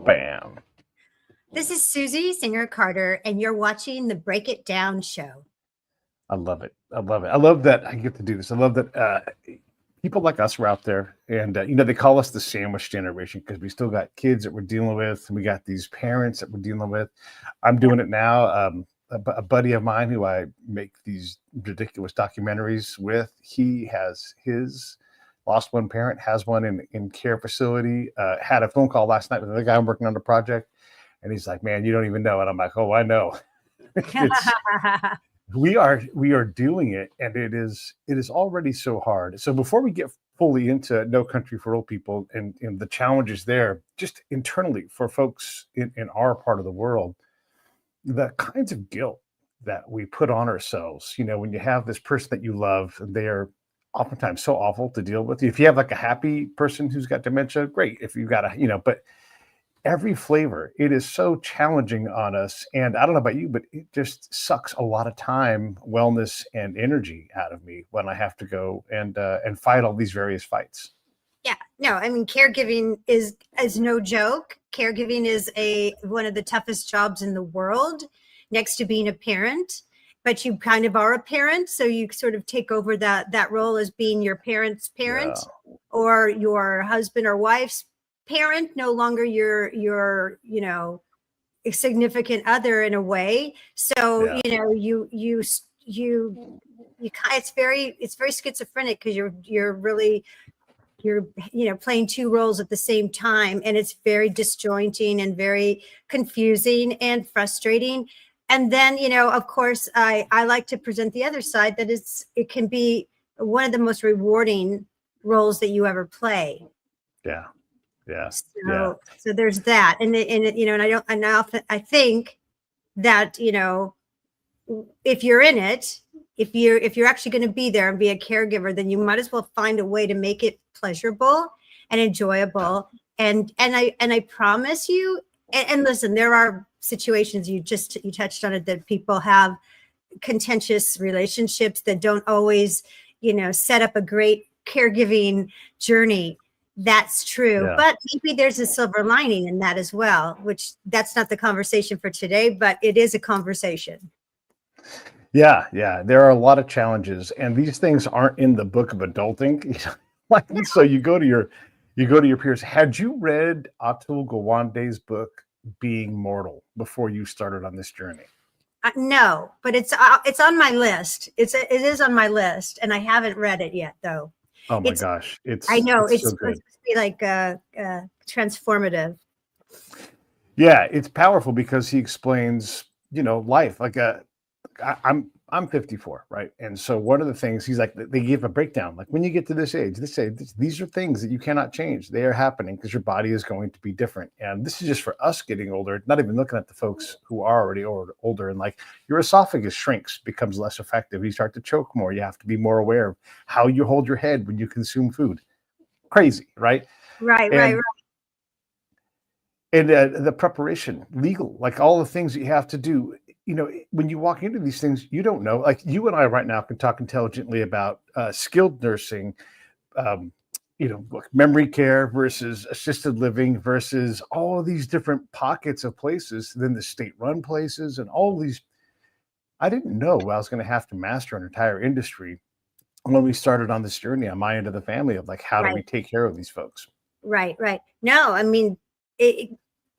Bam. This is Susie Singer Carter, and you're watching the Break It Down show. I love it. I love it. I love that I get to do this. I love that people like us are out there, and they call us the sandwich generation because we still got kids that we're dealing with, and we got these parents that we're dealing with. I'm doing it now. A buddy of mine who I make these ridiculous documentaries with, he has his lost one parent, has one in care facility. Had a phone call last night with another guy I'm working on the project, and he's like, "Man, you don't even know." And I'm like, "Oh, I know." It's we are doing it, and it is already so hard. So before we get fully into No Country for Old People and the challenges there, just internally for folks in our part of the world, the kinds of guilt that we put on ourselves, when you have this person that you love, and they are oftentimes so awful to deal with. If you have like a happy person who's got dementia, great. If you've got but every flavor, it is so challenging on us. And I don't know about you, but it just sucks a lot of time, wellness, and energy out of me when I have to go and fight all these various fights. Yeah, no, I mean, caregiving is no joke. Caregiving is one of the toughest jobs in the world, next to being a parent. But you kind of are a parent, so you sort of take over that role as being your parent's parent, or your husband or wife's parent, no longer your a significant other in a way. So it's very schizophrenic, because you're playing two roles at the same time, and it's very disjointing and very confusing and frustrating. And then, of course, I like to present the other side, that it can be one of the most rewarding roles that you ever play. Yeah. Yeah. So there's that. And I think that, if you're in it, if you're actually going to be there and be a caregiver, then you might as well find a way to make it pleasurable and enjoyable. And I promise you, and listen, there are situations, you touched on it, that people have contentious relationships that don't always, set up a great caregiving journey. That's true. But maybe there's a silver lining in that as well, which that's not the conversation for today, but it is a conversation. Yeah. There are a lot of challenges, and these things aren't in the book of adulting. So you go to your peers. Had you read Atul Gawande's book, Being Mortal, before you started on this journey? No, but it's on my list. It is on my list, and I haven't read it yet, though. Oh my gosh, I know it's so supposed to be like transformative. Yeah, it's powerful because he explains, life. Like I'm 54, right? And so one of the things he's like, they give a breakdown. Like when you get to this age, these are things that you cannot change. They are happening because your body is going to be different. And this is just for us getting older, not even looking at the folks who are already older. And like your esophagus shrinks, becomes less effective. You start to choke more. You have to be more aware of how you hold your head when you consume food. Crazy, right? Right. And the preparation, legal, like all the things that you have to do. When you walk into these things, you don't know. Like you and I right now can talk intelligently about skilled nursing, memory care versus assisted living versus all of these different pockets of places, then the state-run places and all these. I didn't know I was going to have to master an entire industry when we started on this journey on my end of the family of like, how do we take care of these folks? Right. No, I mean,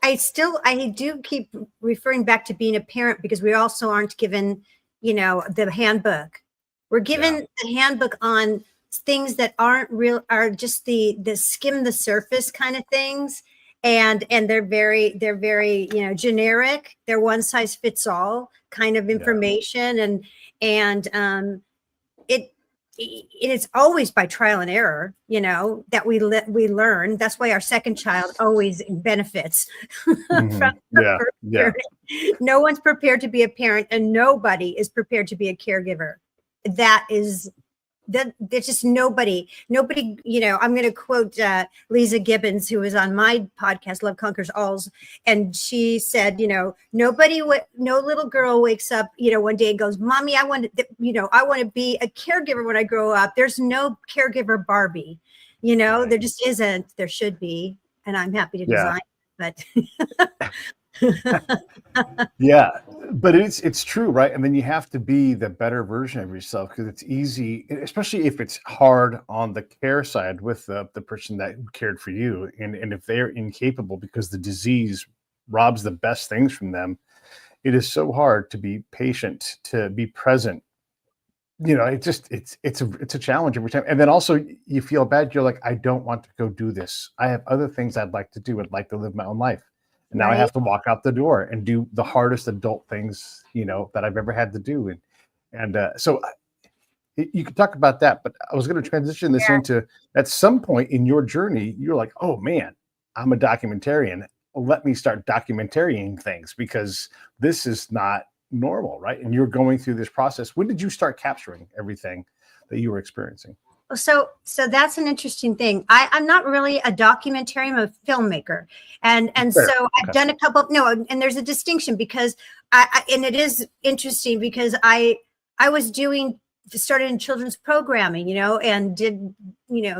I do keep referring back to being a parent, because we also aren't given, the handbook. We're given the handbook on things that aren't real, are just the skim the surface kind of things. And they're very, generic. They're one size fits all kind of information. And it's always by trial and error, that we learn. That's why our second child always benefits. No one's prepared to be a parent, and nobody is prepared to be a caregiver. There's just nobody, I'm going to quote Lisa Gibbons, who was on my podcast, Love Conquers Alls. And she said, no little girl wakes up, one day and goes, Mommy, I want to be a caregiver when I grow up. There's no caregiver Barbie, there just isn't. There should be. And I'm happy to design. but Yeah, but it's true, right? And then you have to be the better version of yourself because it's easy, especially if it's hard on the care side with the person that cared for you, and if they're incapable because the disease robs the best things from them. It is so hard to be patient, to be present. It's a challenge every time. And then also you feel bad. You're like, I don't want to go do this. I have other things I'd like to do. I'd like to live my own life. And now I right. have to walk out the door and do the hardest adult things, that I've ever had to do. You could talk about that, but I was going to transition this Yeah. into at some point in your journey, you're like, oh man, I'm a documentarian. Let me start documentarian things because this is not normal, right? And you're going through this process. When did you start capturing everything that you were experiencing? So that's an interesting thing. I'm not really a documentarian, I'm a filmmaker. And Fair. so I've Okay. done a couple, no, and there's a distinction because and it is interesting because I was started in children's programming, and did,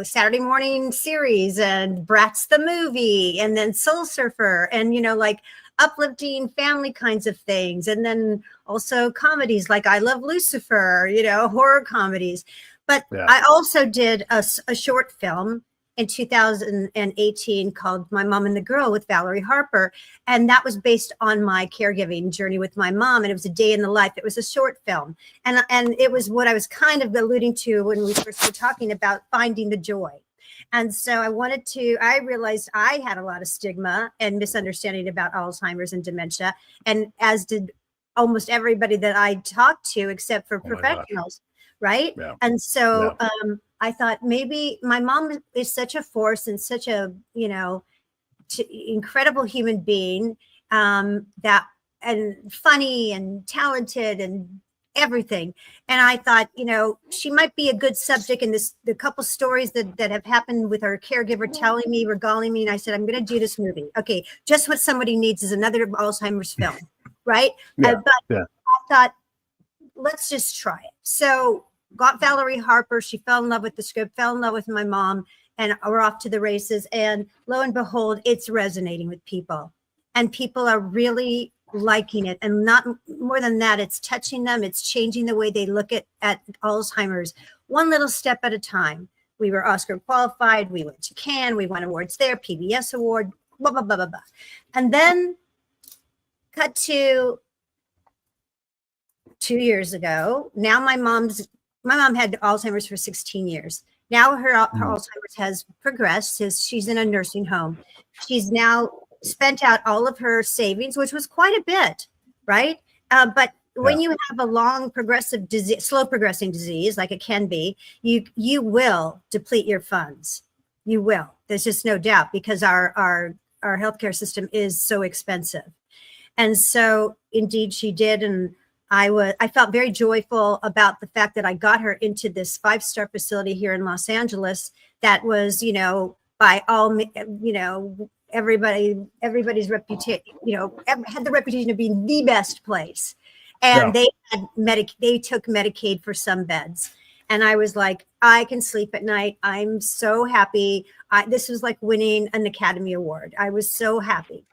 Saturday morning series and Bratz the movie and then Soul Surfer and, like uplifting family kinds of things. And then also comedies like I Love Lucifer, horror comedies. But Yeah. I also did a short film in 2018 called My Mom and the Girl with Valerie Harper. And that was based on my caregiving journey with my mom. And it was a day in the life. It was a short film. And it was what I was kind of alluding to when we first were talking about finding the joy. And so I realized I had a lot of stigma and misunderstanding about Alzheimer's and dementia. And as did almost everybody that I talked to, except for Oh my gosh. professionals. Right. Yeah. And so I thought maybe my mom is such a force and such a, incredible human being, that and funny and talented and everything. And I thought, she might be a good subject in the couple stories that have happened with her caregiver telling me, regaling me. And I said, I'm going to do this movie. Okay. Just what somebody needs is another Alzheimer's film. Right. Yeah. But I thought, let's just try it. So got Valerie Harper. She fell in love with the script, fell in love with my mom, and we're off to the races. And lo and behold, it's resonating with people. And people are really liking it. And not more than that, it's touching them. It's changing the way they look at Alzheimer's, one little step at a time. We were Oscar qualified. We went to Cannes. We won awards there, PBS award, blah, blah, blah, blah, blah. And then cut to 2 years ago. Now my mom had Alzheimer's for 16 years. Now her Alzheimer's has progressed. She's in a nursing home. She's now spent out all of her savings, which was quite a bit, right? But when you have a long progressive disease, slow progressing disease, like it can be, you will deplete your funds. You will. There's just no doubt because our healthcare system is so expensive. And so indeed she did. And I felt very joyful about the fact that I got her into this 5-star facility here in Los Angeles that was, by all, everybody's reputation, had the reputation of being the best place. And they took Medicaid for some beds. And I was like, I can sleep at night. I'm so happy. This was like winning an Academy Award. I was so happy.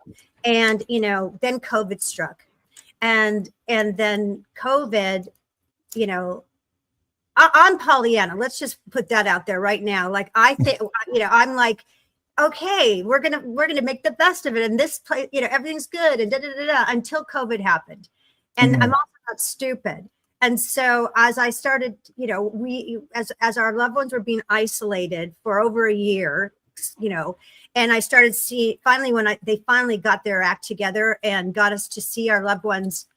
And, then COVID struck. And then COVID, I'm Pollyanna. Let's just put that out there right now. Like, I think, I'm like, okay, we're gonna make the best of it. And this place, everything's good and until COVID happened. And I'm also not stupid. And so as I started, as our loved ones were being isolated for over a year, and I started seeing finally they finally got their act together and got us to see our loved ones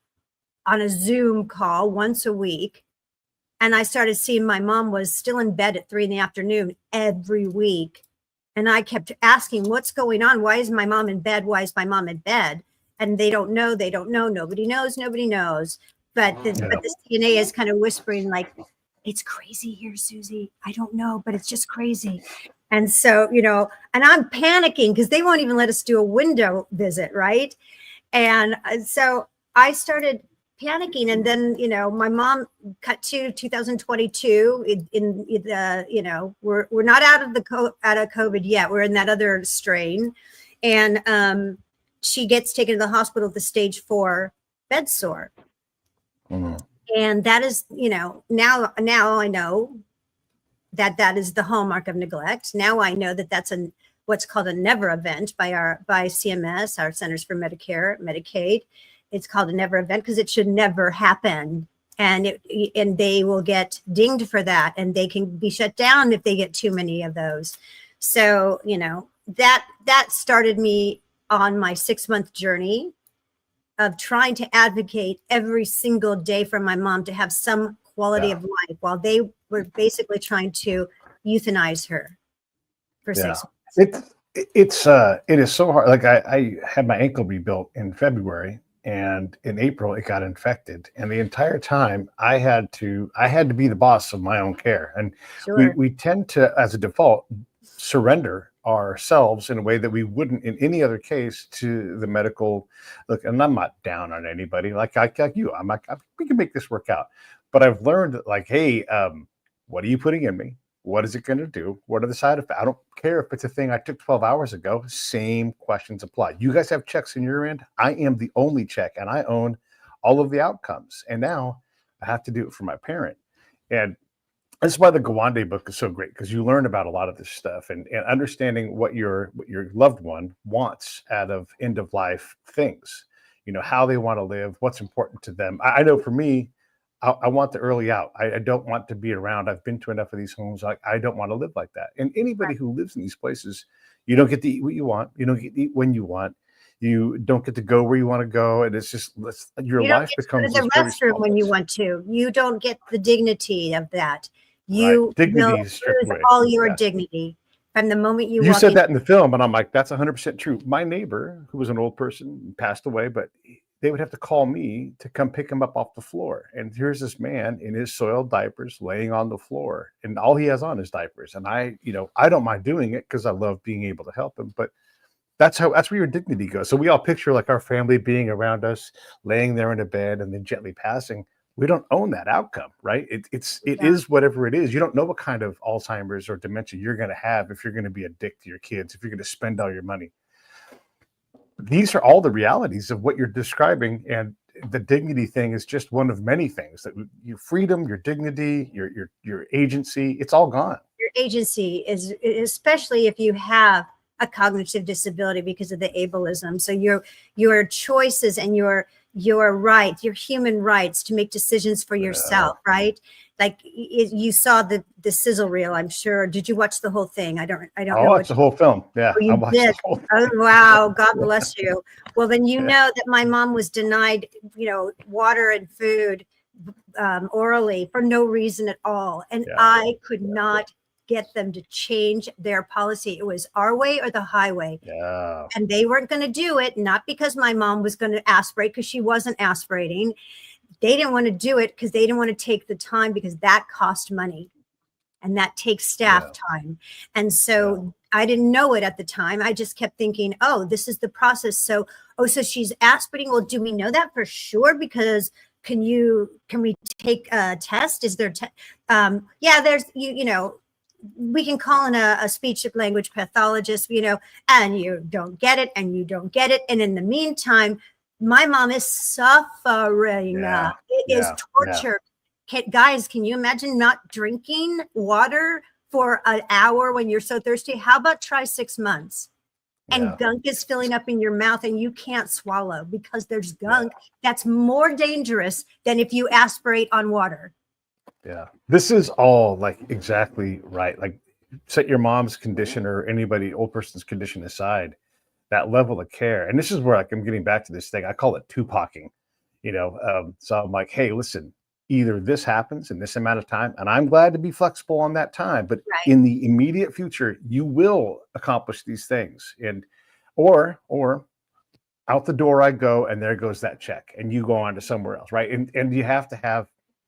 on a Zoom call once a week. And I started seeing my mom was still in bed at 3 p.m. every week. And I kept asking, what's going on? Why is my mom in bed? Why is my mom in bed? And they don't know. Nobody knows. But the CNA is kind of whispering like, it's crazy here, Susie. I don't know, but it's just crazy. And so, and I'm panicking because they won't even let us do a window visit, right? And so I started panicking. And then, my mom cut to 2022 we're not out of COVID yet. We're in that other strain. And she gets taken to the hospital with a stage 4 bed sore. Mm. And that is, now I know that is the hallmark of neglect. Now I know that that's what's called a never event by CMS, our Centers for Medicare, Medicaid. It's called a never event because it should never happen. And they will get dinged for that, and they can be shut down if they get too many of those. So, that started me on my 6-month journey of trying to advocate every single day for my mom to have some quality of life while they were basically trying to euthanize her for 6 months. It is so hard. Like I had my ankle rebuilt in February, and in April it got infected, and the entire time I had to be the boss of my own care. And Sure. we tend to, as a default, surrender ourselves in a way that we wouldn't in any other case to the medical look. And I'm not down on anybody, like you. I'm like, we can make this work out. But I've learned that, like, hey, what are you putting in me? What is it going to do? What are the side effects? I don't care if it's a thing I took 12 hours ago. Same questions apply. You guys have checks in your end. I am the only check, and I own all of the outcomes. And now I have to do it for my parent. And that's why the Gawande book is so great, because you learn about a lot of this stuff and understanding what your loved one wants out of end of life things, how they want to live, what's important to them. I know for me, I want the early out. I don't want to be around. I've been to enough of these homes. I don't want to live like that. And anybody who lives in these places, you don't get to eat what you want. You don't get to eat when you want. You don't get to go where you want to go. And it's just, your life becomes the restroom when you want to. You don't get the dignity of that. You dignity lose all your dignity from the moment you walk said that in the film, and I'm like, that's 100% true. My neighbor, who was an old person, passed away, but they would have to call me to come pick him up off the floor. And here's this man in his soiled diapers laying on the floor, and all he has on is diapers. And I don't mind doing it because I love being able to help him, but that's where your dignity goes. So we all picture like our family being around us, laying there in a bed and then gently passing. We don't own that outcome, right? It is whatever it is. You don't know what kind of Alzheimer's or dementia you're going to have if you're going to be a dick to your kids, if you're going to spend all your money. These are all the realities of what you're describing, and the dignity thing is just one of many things. That your freedom, your dignity, your agency, it's all gone. Your agency is, especially if you have a cognitive disability because of the ableism. So your choices and your right, your human rights to make decisions for yourself, right? Like you saw the sizzle reel, I'm sure. Did you watch the whole thing? I don't know. I watched the whole film. Yeah, I watched the whole thing. Oh wow, God bless you. Well, then know that my mom was denied, water and food orally for no reason at all, and I could not get them to change their policy. It was our way or the highway. Yeah. And they weren't going to do it, not because my mom was going to aspirate, because she wasn't aspirating. They didn't want to do it because they didn't want to take the time, because that cost money and that takes staff time. And so I didn't know it at the time. I just kept thinking, oh, this is the process. So she's aspirating. Well, do we know that for sure? Because can we take a test? Is there, there's, we can call in a speech language pathologist, and you don't get it and you don't get it. And in the meantime, my mom is suffering. It is torture. Guys, can you imagine not drinking water for an hour when you're so thirsty? How about try 6 months? And gunk is filling up in your mouth and you can't swallow because there's gunk. That's more dangerous than if you aspirate on water. Yeah, this is all like exactly right. Like, set your mom's condition or anybody, old person's condition aside, that level of care. And this is where, like, I'm getting back to this thing. I call it Tupacing, so I'm like, hey, listen, either this happens in this amount of time, and I'm glad to be flexible on that time, but in the immediate future, you will accomplish these things. And, or out the door I go, and there goes that check, and you go on to somewhere else. Right. And you have to have,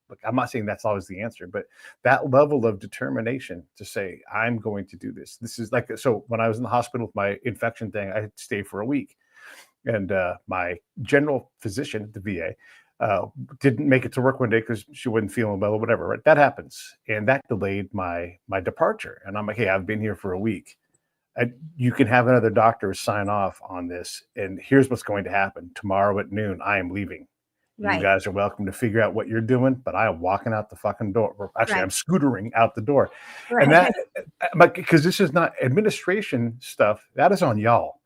look, I'm not saying that's always the answer, but that level of determination to say, I'm going to do this. This is like, so when I was in the hospital with my infection thing, I had to stay for a week. And my general physician at the VA didn't make it to work one day because she wasn't feeling well or whatever. Right? That happens. And that delayed my departure. And I'm like, hey, I've been here for a week. You can have another doctor sign off on this, and here's what's going to happen tomorrow at noon. I am leaving. You Right. guys are welcome to figure out what you're doing, but I am walking out the fucking door. Actually, Right. I'm scootering out the door. Right. And that, because this is not administration stuff, that is on y'all.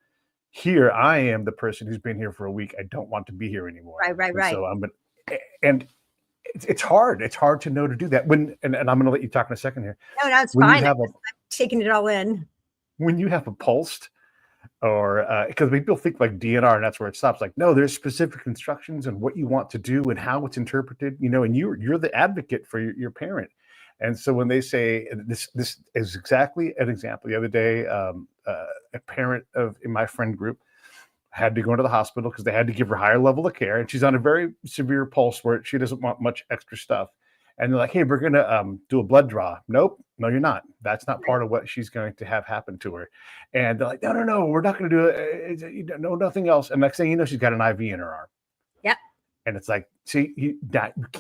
Here, I am the person who's been here for a week. I don't want to be here anymore. Right. So and it's hard. It's hard to know to do that. And I'm going to let you talk in a second here. No, it's When fine. you I'm taking it all in. When you have a pulsed, or because people think like DNR and that's where it stops. Like, no, there's specific instructions and what you want to do and how it's interpreted, and you're the advocate for your parent. And so when they say this is exactly an example. The other day, a parent in my friend group had to go into the hospital because they had to give her higher level of care, and she's on a very severe pulse where she doesn't want much extra stuff. And they're like, hey, we're going to do a blood draw. Nope. No, you're not. That's not part of what she's going to have happen to her. And they're like, no, we're not going to do it. No, nothing else. And next thing you know, she's got an IV in her arm. Yep. And it's like, see, you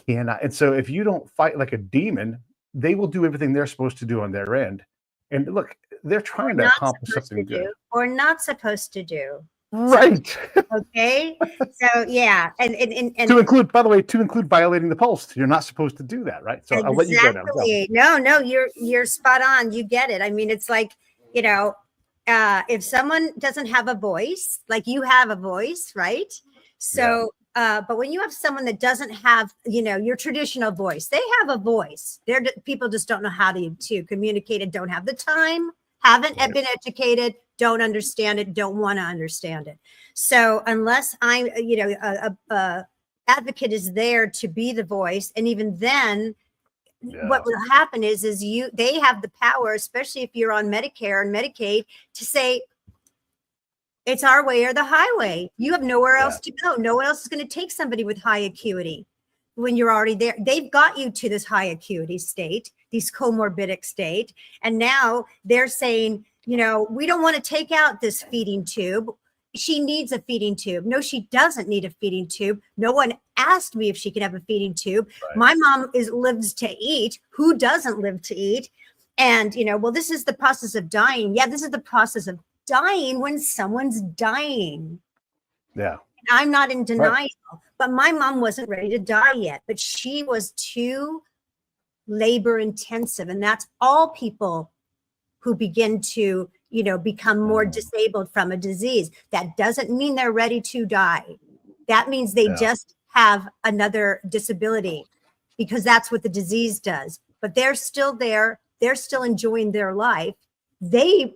cannot. And so if you don't fight like a demon, they will do everything they're supposed to do on their end. And look, they're trying to accomplish something good. Or not supposed to do. Right. Okay. So yeah, and to include violating the pulse, you're not supposed to do that, right? So exactly. I'll let you go now. No, you're spot on. You get it. I mean, it's like, if someone doesn't have a voice, like you have a voice, right? So, but when you have someone that doesn't have, your traditional voice, they have a voice. People just don't know how to communicate it, don't have the time, haven't been educated, don't understand it, don't want to understand it. So unless I'm, a advocate is there to be the voice, and even then, what will happen is they have the power, especially if you're on Medicare and Medicaid, to say it's our way or the highway. You have nowhere else to go. No one else is going to take somebody with high acuity when you're already there. They've got you to this high acuity state, these comorbidic state, and now they're saying, we don't want to take out this feeding tube. She needs a feeding tube. No, she doesn't need a feeding tube. No one asked me if she could have a feeding tube. Right. My mom lives to eat. Who doesn't live to eat? And, this is the process of dying. Yeah, this is the process of dying when someone's dying. Yeah. I'm not in denial, but my mom wasn't ready to die yet, but she was too labor intensive. And that's all people who begin to, become more disabled from a disease. That doesn't mean they're ready to die. That means they just have another disability, because that's what the disease does. But they're still there. They're still enjoying their life.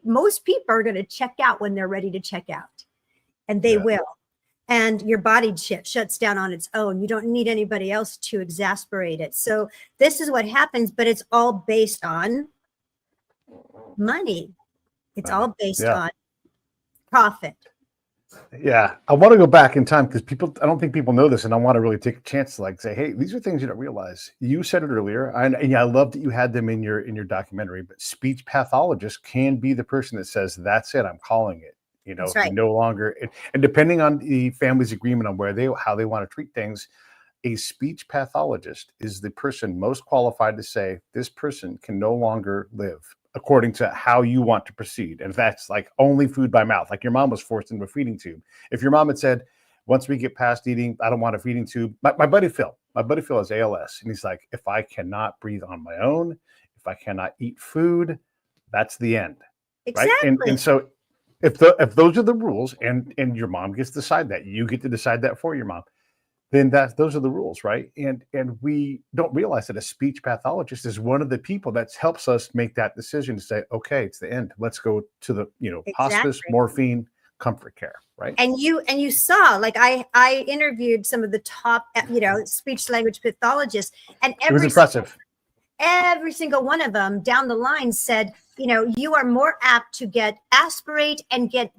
Most people are going to check out when they're ready to check out, and they will. And your body shuts down on its own. You don't need anybody else to exasperate it. So this is what happens, but it's all based on money. It's all based on profit. Yeah. I want to go back in time because I don't think people know this, and I want to really take a chance to say, hey, these are things you don't realize. You said it earlier, and I love that you had them in your documentary, but speech pathologists can be the person that says, that's it, I'm calling it. That's right. No longer, and depending on the family's agreement on how they want to treat things, a speech pathologist is the person most qualified to say, this person can no longer live according to how you want to proceed. And if that's like only food by mouth, like your mom was forced into a feeding tube. If your mom had said, once we get past eating, I don't want a feeding tube. My buddy Phil has ALS. And he's like, if I cannot breathe on my own, if I cannot eat food, that's the end. Exactly. Right. And so if those are the rules, and your mom gets to decide that, you get to decide that for your mom, then those are the rules, right? And we don't realize that a speech pathologist is one of the people that helps us make that decision to say, okay, it's the end. Let's go to the hospice, morphine, comfort care, right? And you saw, like I interviewed some of the top speech language pathologists, and it was impressive. Every single one of them down the line said, you are more apt to aspirate and get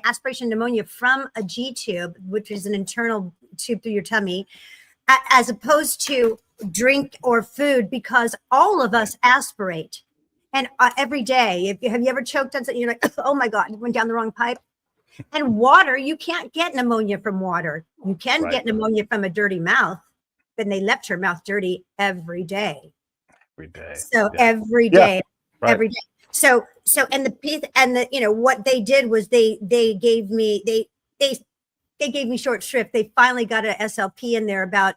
aspiration pneumonia from a G tube, which is an internal tube through your tummy, as opposed to drink or food, because all of us aspirate. And every day, have you ever choked on something? You're like, oh my God, you went down the wrong pipe. And water, you can't get pneumonia from water. You can get pneumonia from a dirty mouth. Then they left her mouth dirty every day. Every day. So every day, every day. And what they did was they gave me short shrift. They finally got an SLP in there about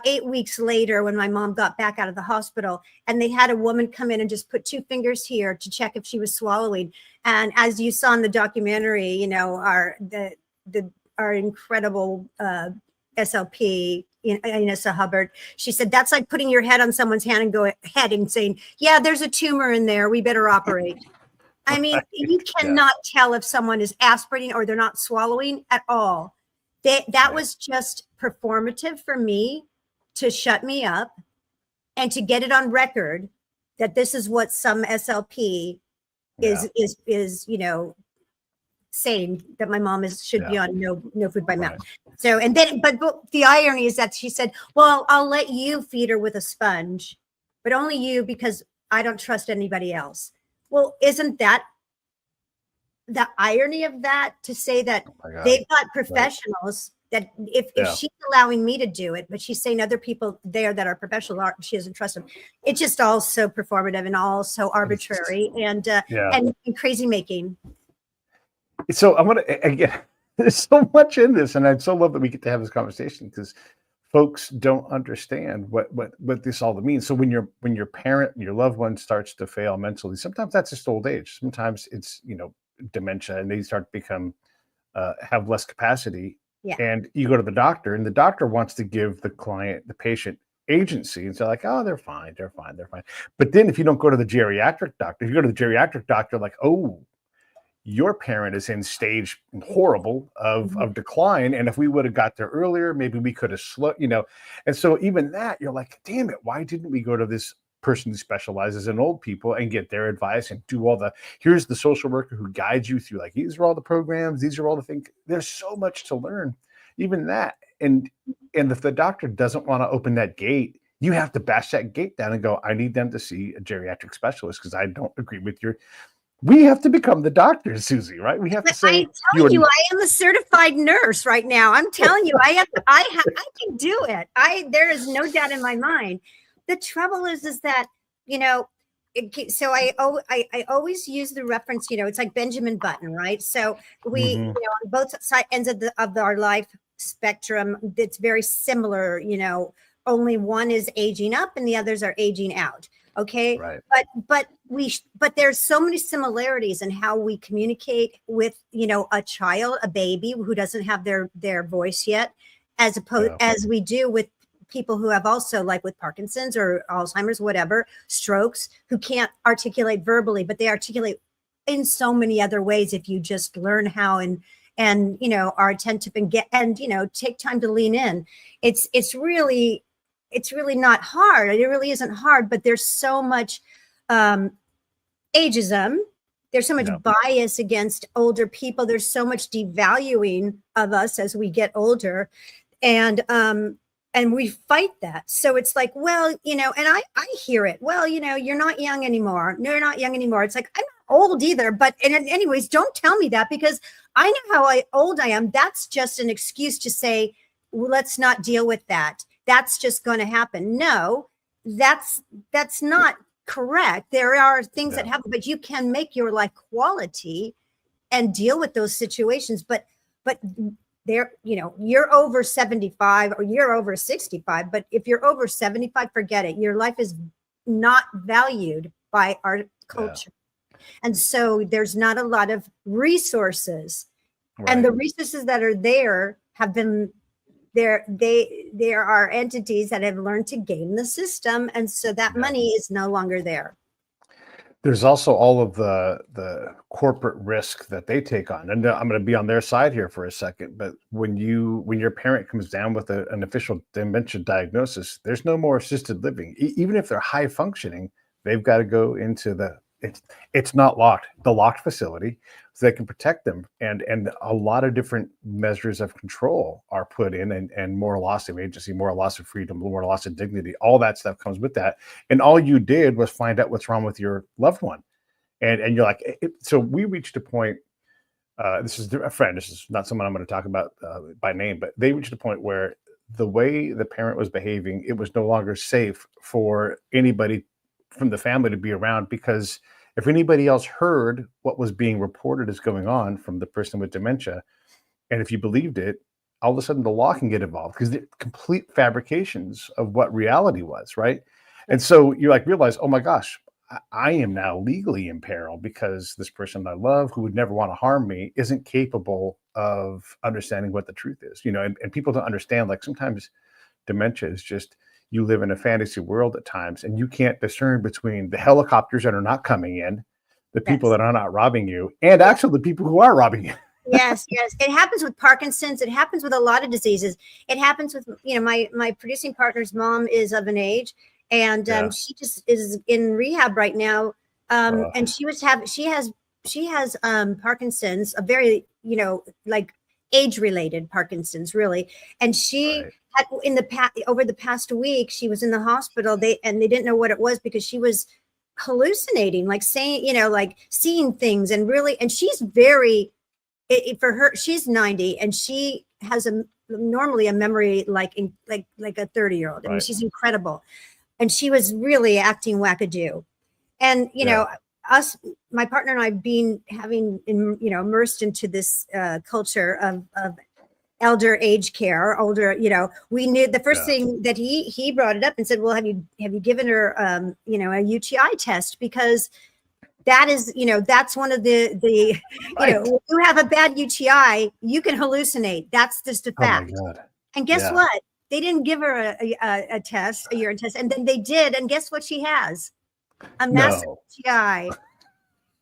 8 weeks later when my mom got back out of the hospital, and they had a woman come in and just put 2 fingers here to check if she was swallowing. And as you saw in the documentary, our incredible SLP, Inessa Hubbard, she said, that's like putting your head on someone's hand and saying, yeah, there's a tumor in there, we better operate. I mean, you cannot tell if someone is aspirating or they're not swallowing at all. That was just performative for me to shut me up and to get it on record that this is what some SLP is saying, that my mom should be on no food by mouth. So, and then, but the irony is that she said, well, I'll let you feed her with a sponge, but only you, because I don't trust anybody else. Well, isn't that the irony of that, to say that they've got professionals that if she's allowing me to do it, but she's saying other people there that are professional, she doesn't trust them. It's just all so performative and all so arbitrary and crazy making. So I'm going to, again, there's so much in this, and I so love that we get to have this conversation, because folks don't understand what this all means. So when your parent, your loved one starts to fail mentally, sometimes that's just old age. Sometimes it's, dementia, and they start to become, have less capacity. Yeah. And you go to the doctor, and the doctor wants to give the patient agency, and so like, oh, they're fine. But then if you don't go to the geriatric doctor, if you go to the geriatric doctor, like, oh, your parent is in stage horrible of decline. And if we would have got there earlier, maybe we could have slowed, And so even that, you're like, damn it, why didn't we go to this person who specializes in old people and get their advice and do here's the social worker who guides you through, like, these are all the programs, these are all the things. There's so much to learn, even that. And if the doctor doesn't want to open that gate, you have to bash that gate down and go, I need them to see a geriatric specialist because I don't agree with we have to become the doctors, Susie, right? We have to say, I am a certified nurse right now. I'm telling you, I can do it. There is no doubt in my mind. The trouble is that, so I always use the reference, it's like Benjamin Button, right? So we, on both ends of our life spectrum, it's very similar, only one is aging up and the others are aging out. Okay. Right. But there's so many similarities in how we communicate with, a child, a baby who doesn't have their voice yet, as we do with people who have also, like with Parkinson's or Alzheimer's, whatever, strokes, who can't articulate verbally, but they articulate in so many other ways if you just learn how and are attentive and take time to lean in. It's really not hard. It really isn't hard, but there's so much ageism. There's so much bias against older people. There's so much devaluing of us as we get older. And we fight that. So it's like, well, and I hear it. Well, you're not young anymore. No, you're not young anymore. It's like, I'm not old either. But anyways, don't tell me that, because I know how old I am. That's just an excuse to say, well, let's not deal with that. That's just going to happen. No, that's not correct. There are things that happen, but you can make your life quality and deal with those situations. But there, you're over 75 or you're over 65, but if you're over 75, forget it. Your life is not valued by our culture. And so there's not a lot of resources. Right. And the resources that are there have been there are entities that have learned to game the system, and so that money is no longer there. There's also all of the corporate risk that they take on, and I'm going to be on their side here for a second. But when your parent comes down with an official dementia diagnosis, there's no more assisted living. Even if they're high functioning, they've got to go into it's not locked, the locked facility, so they can protect them. And a lot of different measures of control are put in, and more loss of agency, more loss of freedom, more loss of dignity, all that stuff comes with that. And all you did was find out what's wrong with your loved one. And you're like, so we reached a point, this is a friend, this is not someone I'm going to talk about by name, but they reached a point where the way the parent was behaving, it was no longer safe for anybody from the family to be around, because if anybody else heard what was being reported as going on from the person with dementia, and if you believed it, all of a sudden the law can get involved because they're complete fabrications of what reality was, right? And so you like realize, oh my gosh, I am now legally in peril because this person I love who would never want to harm me isn't capable of understanding what the truth is, and people don't understand, like sometimes dementia is just, you live in a fantasy world at times and you can't discern between the helicopters that are not coming in, the people Yes. that are not robbing you, and actually the people who are robbing you. Yes, yes. It happens with Parkinson's. It happens with a lot of diseases. It happens with, my producing partner's mom is of an age, and Yeah. she just is in rehab right now. Ugh. And she has Parkinson's, a very, like age-related Parkinson's, really. And she Right. had over the past week, she was in the hospital. They didn't know what it was because she was hallucinating, like saying, like seeing things, and really, and she's very. For her, she's 90 and she has normally a memory like a 30-year-old. I mean, Right. she's incredible. And she was really acting wackadoo. And, my partner and I having immersed into this culture of elder age care, older, we knew the first thing that he brought it up and said, well, have you given her, a UTI test? Because that is, that's one of the Right. when you have a bad UTI, you can hallucinate. That's just a Oh my fact. God. And guess Yeah. what? They didn't give her a test, a urine test, and then they did. And guess what she has? A massive No. UTI.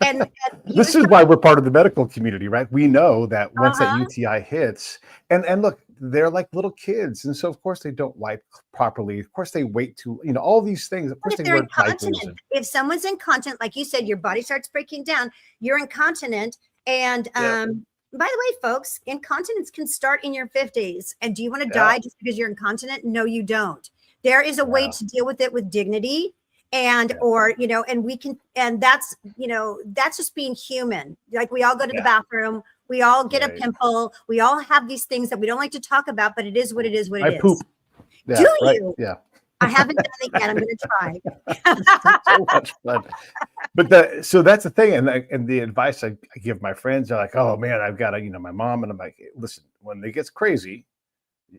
And This is why we're part of the medical community, right? We know that once that Uh-huh. UTI hits, and look, they're like little kids, and so of course they don't wipe properly. Of course they wait to, all these things. Of But course if they they're wear diapers. incontinent, if someone's incontinent, like you said, your body starts breaking down, you're incontinent. And by the way, folks, incontinence can start in your 50s. And do you want to die just because you're incontinent? No, you don't. There is a way to deal with it with dignity. And and we can, and that's just being human. Like we all go to the bathroom, we all get a pimple, we all have these things that we don't like to talk about, but it is what it is. I poop. Yeah, Do right? you? Yeah. I haven't done it yet. I'm going to try. So much fun. But so that's the thing, and the advice I give my friends, they're like, oh man, I've got my mom, and I'm like, listen, when it gets crazy,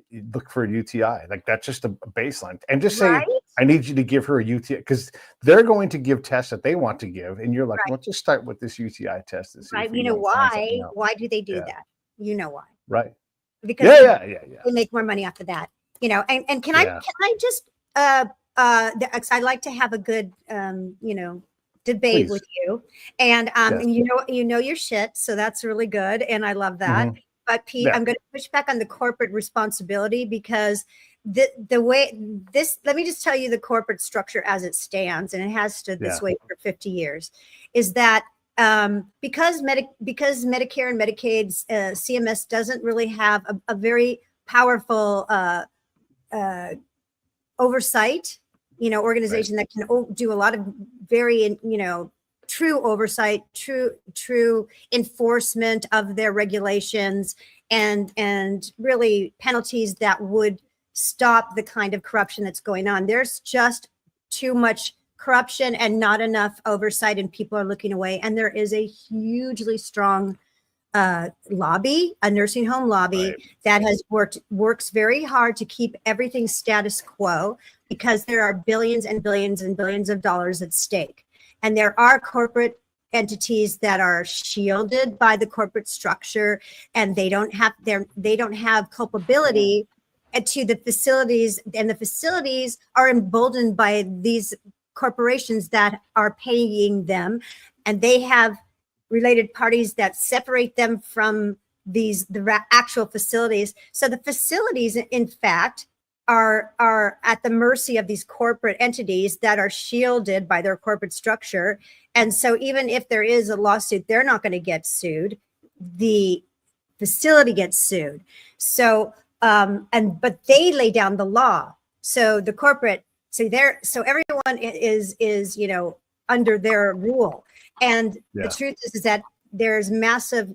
you look for a UTI. Like that's just a baseline, and just say, I need you to give her a UTI, because they're going to give tests that they want to give, and you're like, well, let's just start with this UTI test. And see Right. if You know why? Why do they do that? You know why? Right. Because they make more money off of that. And can I just I like to have a good debate with you, and and your shit, so that's really good, and I love that. Mm-hmm. But Pete, I'm going to push back on the corporate responsibility, because the way this, let me just tell you the corporate structure as it stands, and it has stood this way for 50 years, is that because Medicare and Medicaid's CMS doesn't really have a very powerful oversight, organization that can do a lot of very, true oversight, true enforcement of their regulations, and really penalties that would stop the kind of corruption that's going on. There's just too much corruption and not enough oversight, and people are looking away. And there is a hugely strong lobby, a nursing home lobby that has works very hard to keep everything status quo, because there are billions and billions and billions of dollars at stake. And there are corporate entities that are shielded by the corporate structure, and they don't have culpability to the facilities, and the facilities are emboldened by these corporations that are paying them, and they have related parties that separate them from the actual facilities. So the facilities, in fact, are at the mercy of these corporate entities that are shielded by their corporate structure. And so even if there is a lawsuit, they're not going to get sued. The facility gets sued. So but they lay down the law. So the corporate, so everyone is under their rule. And the truth is that there's massive,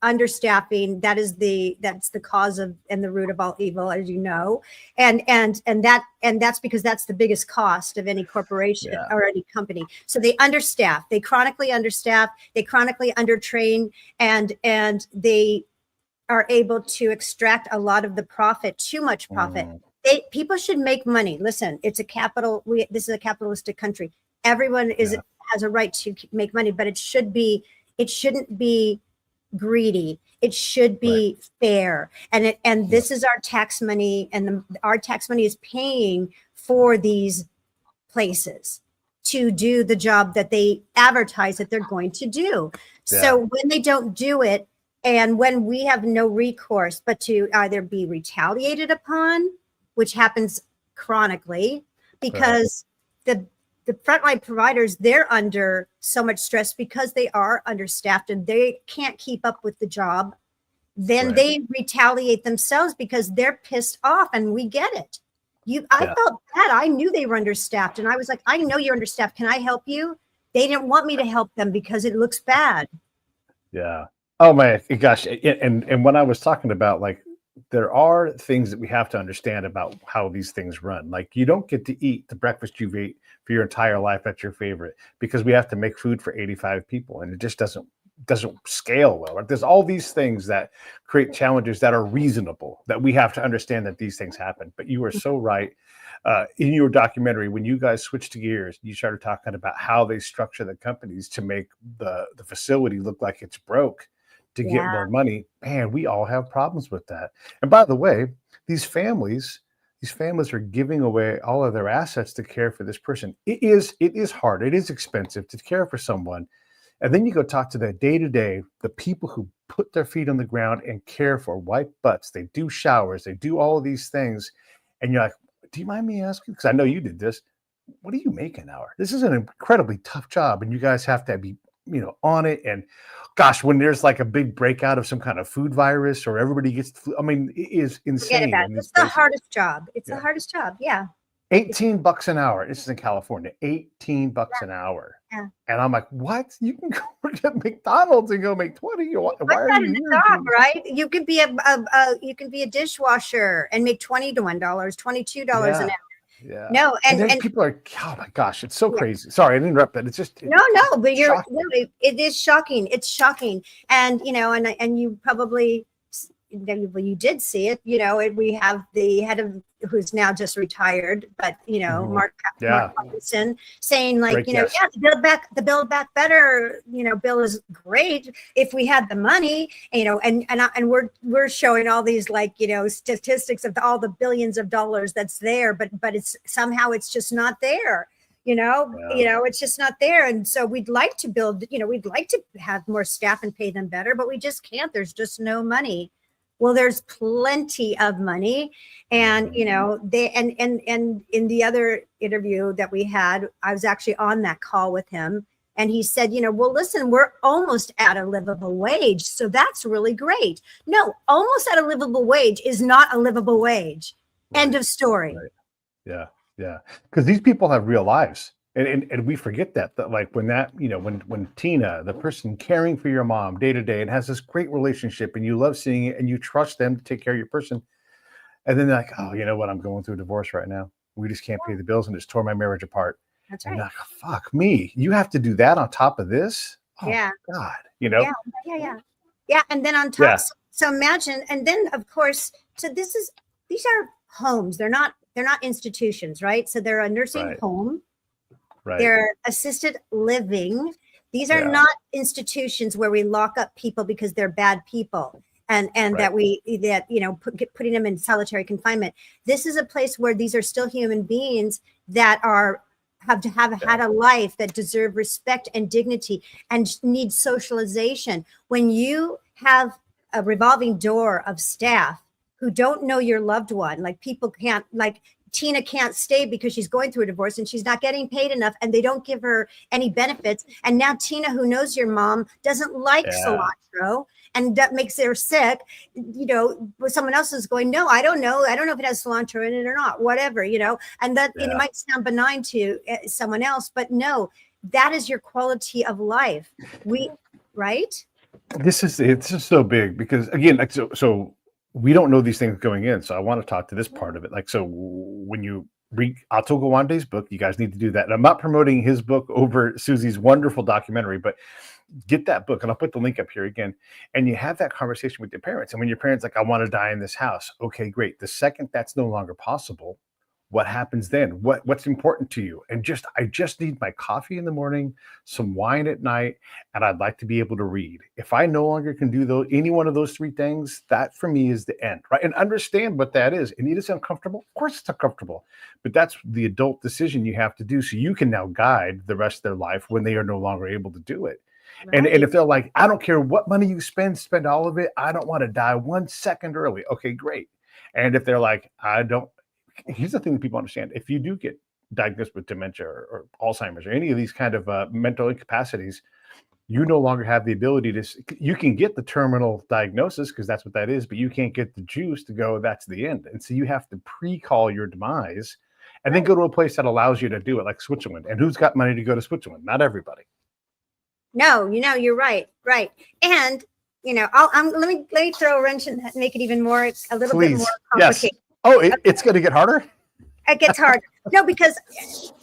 understaffing, that's the cause of and the root of all evil, as you know. And that's because that's the biggest cost of any corporation or any company. So they understaff, they chronically understaff, they chronically undertrain, and they are able to extract a lot of the profit, too much profit. People should make money. Listen, this is a capitalistic country. Everyone has a right to make money, but it shouldn't be greedy. It should be fair. And this is our tax money, and our tax money is paying for these places to do the job that they advertise that they're going to do. So when they don't do it, and when we have no recourse but to either be retaliated upon, which happens chronically, because the frontline providers, they're under so much stress because they are understaffed and they can't keep up with the job. Then they retaliate themselves because they're pissed off, and we get it. I felt bad. I knew they were understaffed, and I was like, I know you're understaffed. Can I help you? They didn't want me to help them because it looks bad. Yeah. Oh my gosh. And when I was talking about, like, there are things that we have to understand about how these things run. Like, you don't get to eat the breakfast you've ate for your entire life that's your favorite, because we have to make food for 85 people, and it just doesn't scale well. Right? There's all these things that create challenges that are reasonable, that we have to understand that these things happen. But you are so right. In your documentary, when you guys switched gears, you started talking about how they structure the companies to make the facility look like it's broke to get more money. Man, we all have problems with that. And by the way, these families are giving away all of their assets to care for this person. It is hard. It is expensive to care for someone. And then you go talk to the day-to-day, the people who put their feet on the ground and care for, wipe butts, they do showers, they do all of these things. And you're like, do you mind me asking? Because I know you did this. What do you make an hour? This is an incredibly tough job, and you guys have to be, on it. And gosh, when there's like a big breakout of some kind of food virus, or everybody gets the flu, I mean, it is insane. It's the hardest job. It's the hardest job. Yeah. $18 an hour. This is in California. $18 an hour. Yeah. And I'm like, what? You can go to McDonald's and go make 20. Why are you here? Job, right? You could be a dishwasher and make $21, $22 an hour. Yeah. No, and people are, oh my gosh, it's so crazy. Sorry, I didn't interrupt that. It's just no, but it is shocking. It's shocking. And and you probably, you did see it. We have the head of, who's now just retired, but Mark Robinson saying, like, the build back better. Bill is great if we had the money. And we're showing all these, like, statistics of all the billions of dollars that's there, but it's somehow it's just not there. It's just not there. And so we'd like to build. We'd like to have more staff and pay them better, but we just can't. There's just no money. Well, there's plenty of money. And, they, and in the other interview that we had, I was actually on that call with him, and he said, well, listen, we're almost at a livable wage. So that's really great. No, almost at a livable wage is not a livable wage. Right. End of story. Right. Yeah. Yeah. Because these people have real lives. And we forget that like when Tina, the person caring for your mom day to day, and has this great relationship, and you love seeing it, and you trust them to take care of your person, and then they're like, oh, you know what? I'm going through a divorce right now. We just can't pay the bills, and just tore my marriage apart. That's right. And you're like, oh, fuck me. You have to do that on top of this? Oh, yeah. God. Yeah. And then on top, so imagine, and then of course, so these are homes. They're not institutions, right? So they're a nursing home. Right. They're assisted living. These are not institutions where we lock up people because they're bad people, and putting them in solitary confinement. This is a place where these are still human beings that have had a life, that deserve respect and dignity and need socialization. When you have a revolving door of staff who don't know your loved one, like people can't, like Tina can't stay because she's going through a divorce and she's not getting paid enough, and they don't give her any benefits. And now Tina, who knows your mom, doesn't like cilantro, and that makes her sick. Someone else is going, no, I don't know if it has cilantro in it or not, whatever, and that it might sound benign to someone else, but no, that is your quality of life. Right? It's just so big because again, like so we don't know these things going in. So I want to talk to this part of it. Like, so when you read Atul Gawande's book, you guys need to do that. And I'm not promoting his book over Susie's wonderful documentary, but get that book, and I'll put the link up here again. And you have that conversation with your parents. And when your parents like, I want to die in this house. Okay, great. The second that's no longer possible, what happens then? What's important to you? And I just need my coffee in the morning, some wine at night, and I'd like to be able to read. If I no longer can do any one of those three things, that for me is the end, right? And understand what that is. And it is uncomfortable. Of course it's uncomfortable, but that's the adult decision you have to do so you can now guide the rest of their life when they are no longer able to do it. Right. And if they're like, I don't care what money you spend all of it. I don't want to die 1 second early. Okay, great. And if they're like, here's the thing that people understand. If you do get diagnosed with dementia or Alzheimer's or any of these kind of mental incapacities, you no longer have the ability you can get the terminal diagnosis because that's what that is, but you can't get the juice to go, that's the end. And so you have to pre-call your demise and then go to a place that allows you to do it, like Switzerland. And who's got money to go to Switzerland? Not everybody. No, you're right. Right. And, let me throw a wrench and make it even more, a little bit more complicated. Yes. Oh, it's going to get harder? It gets hard. No, because,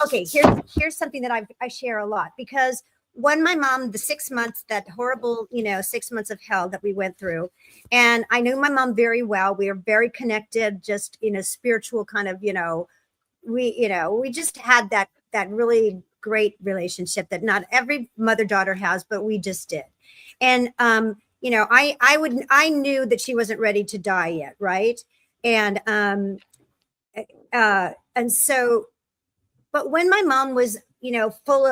okay, here's something that I share a lot. Because when my mom, the 6 months, that horrible, 6 months of hell that we went through, and I knew my mom very well. We were very connected, just in a spiritual kind of, we just had that really great relationship that not every mother-daughter has, but we just did. And, I knew that she wasn't ready to die yet. Right. And so, but when my mom was, full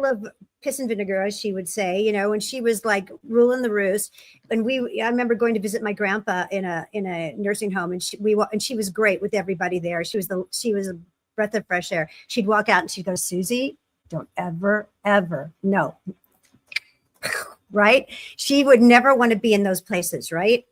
of piss and vinegar, as she would say, when she was like ruling the roost, and I remember going to visit my grandpa in a nursing home, and she was great with everybody there. She was a breath of fresh air. She'd walk out and she'd go, Susie, don't ever, no. Right. She would never want to be in those places. Right.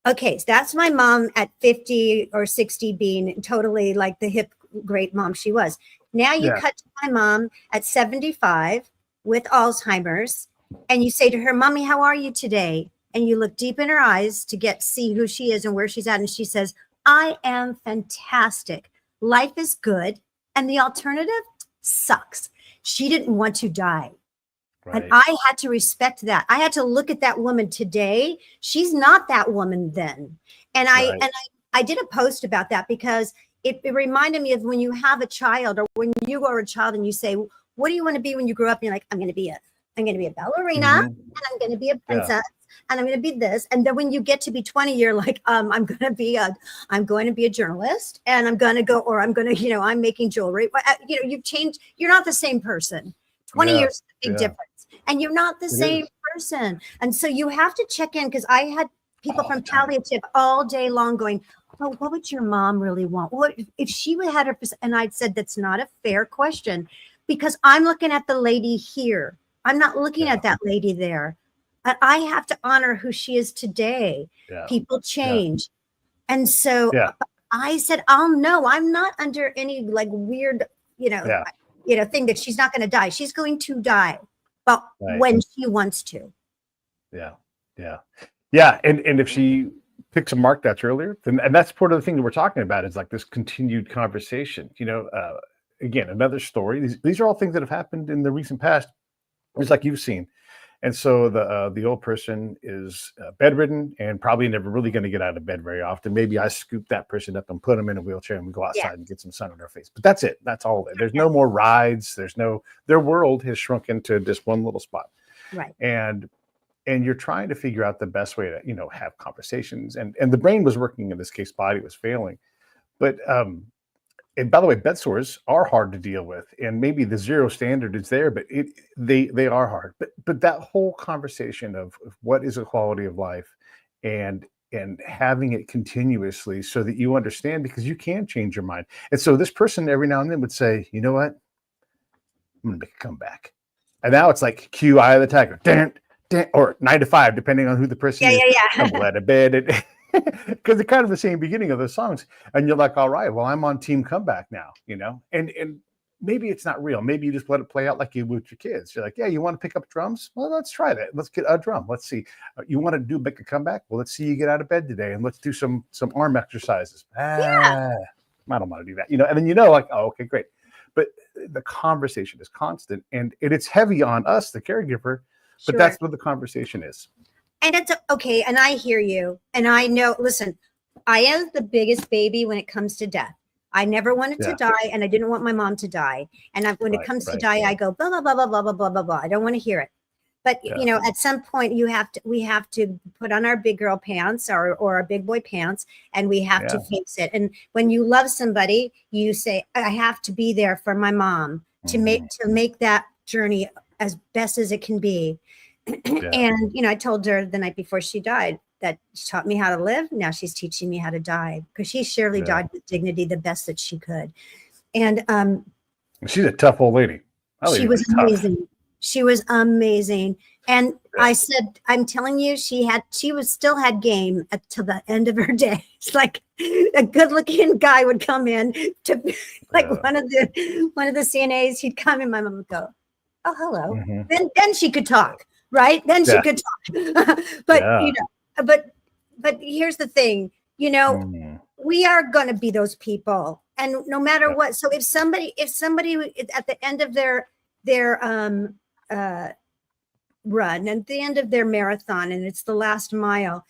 Okay, so that's my mom at 50 or 60 being totally like the hip, great mom she was. Now you cut to my mom at 75 with Alzheimer's, and you say to her, Mommy, how are you today? And you look deep in her eyes to see who she is and where she's at. And she says, I am fantastic. Life is good. And the alternative sucks. She didn't want to die. Right. And I had to respect that. I had to look at that woman today. She's not that woman then. And I did a post about that because it reminded me of when you have a child, or when you are a child and you say, what do you want to be when you grow up? And you're like, I'm going to be a ballerina, and I'm going to be a princess, and I'm going to be this. And then when you get to be 20, you're like, I'm going to be a journalist, and I'm going to, I'm making jewelry. You've changed. You're not the same person. 20 years is a big difference. And you're not the same person. And so you have to check in, because I had people from palliative all day long going, oh, what would your mom really want? What if she had her? And I said, that's not a fair question, because I'm looking at the lady here. I'm not looking at that lady there. And I have to honor who she is today. Yeah. People change. Yeah. And so I said, I'm not under any like weird, thing that she's not going to die. She's going to die. But when she wants to. Yeah. And if she picks a mark that's earlier, then, and that's part of the thing that we're talking about, is like this continued conversation. Again, another story. These are all things that have happened in the recent past, just like you've seen. And so the old person is bedridden and probably never really going to get out of bed very often. Maybe I scoop that person up and put them in a wheelchair and we go outside and get some sun on our face. But that's it. That's all. There's no more rides. Their world has shrunk into just one little spot. Right. And you're trying to figure out the best way to, have conversations. And the brain was working in this case, body was failing. But and by the way, bed sores are hard to deal with, and maybe the zero standard is there, but they are hard. But that whole conversation of what is a quality of life, and having it continuously so that you understand, because you can change your mind. And so this person every now and then would say, you know what, I'm gonna make a comeback. And now it's like cue Eye of the Tiger, or 9 to 5, depending on who the person is. I'm glad to bed. Because they're kind of the same beginning of the songs, and you're like, all right, well, I'm on team comeback now, and maybe it's not real. Maybe you just let it play out like you would with your kids. You're like, yeah, you want to pick up drums? Well, let's try that. Let's get a drum. Let's see. You want to make a comeback? Well, let's see you get out of bed today and let's do some arm exercises. Yeah. I don't want to do that. And then like, oh, okay, great. But the conversation is constant, and it's heavy on us, the caregiver, but Sure. that's what the conversation is. And it's okay. And I hear you. And I know, listen, I am the biggest baby when it comes to death. I never wanted to die, and I didn't want my mom to die. And when it comes to die, I go blah, blah, blah, blah, blah, blah, blah, blah, blah. I don't want to hear it. But, at some point we have to put on our big girl pants or our big boy pants, and we have to face it. And when you love somebody, you say, I have to be there for my mom to make that journey as best as it can be. And, I told her the night before she died that she taught me how to live. Now she's teaching me how to die, because she surely died with dignity, the best that she could. And she's a tough old lady. She was amazing. She was amazing. And I said, I'm telling you, she still had game till the end of her day. It's like a good looking guy would come in to one of the CNAs, he'd come in, my mom would go, oh, hello. Mm-hmm. Then she could talk, right? Then she could talk. But here's the thing, we are going to be those people. And no matter what, so if somebody at the end of their run, at the end of their marathon, and it's the last mile,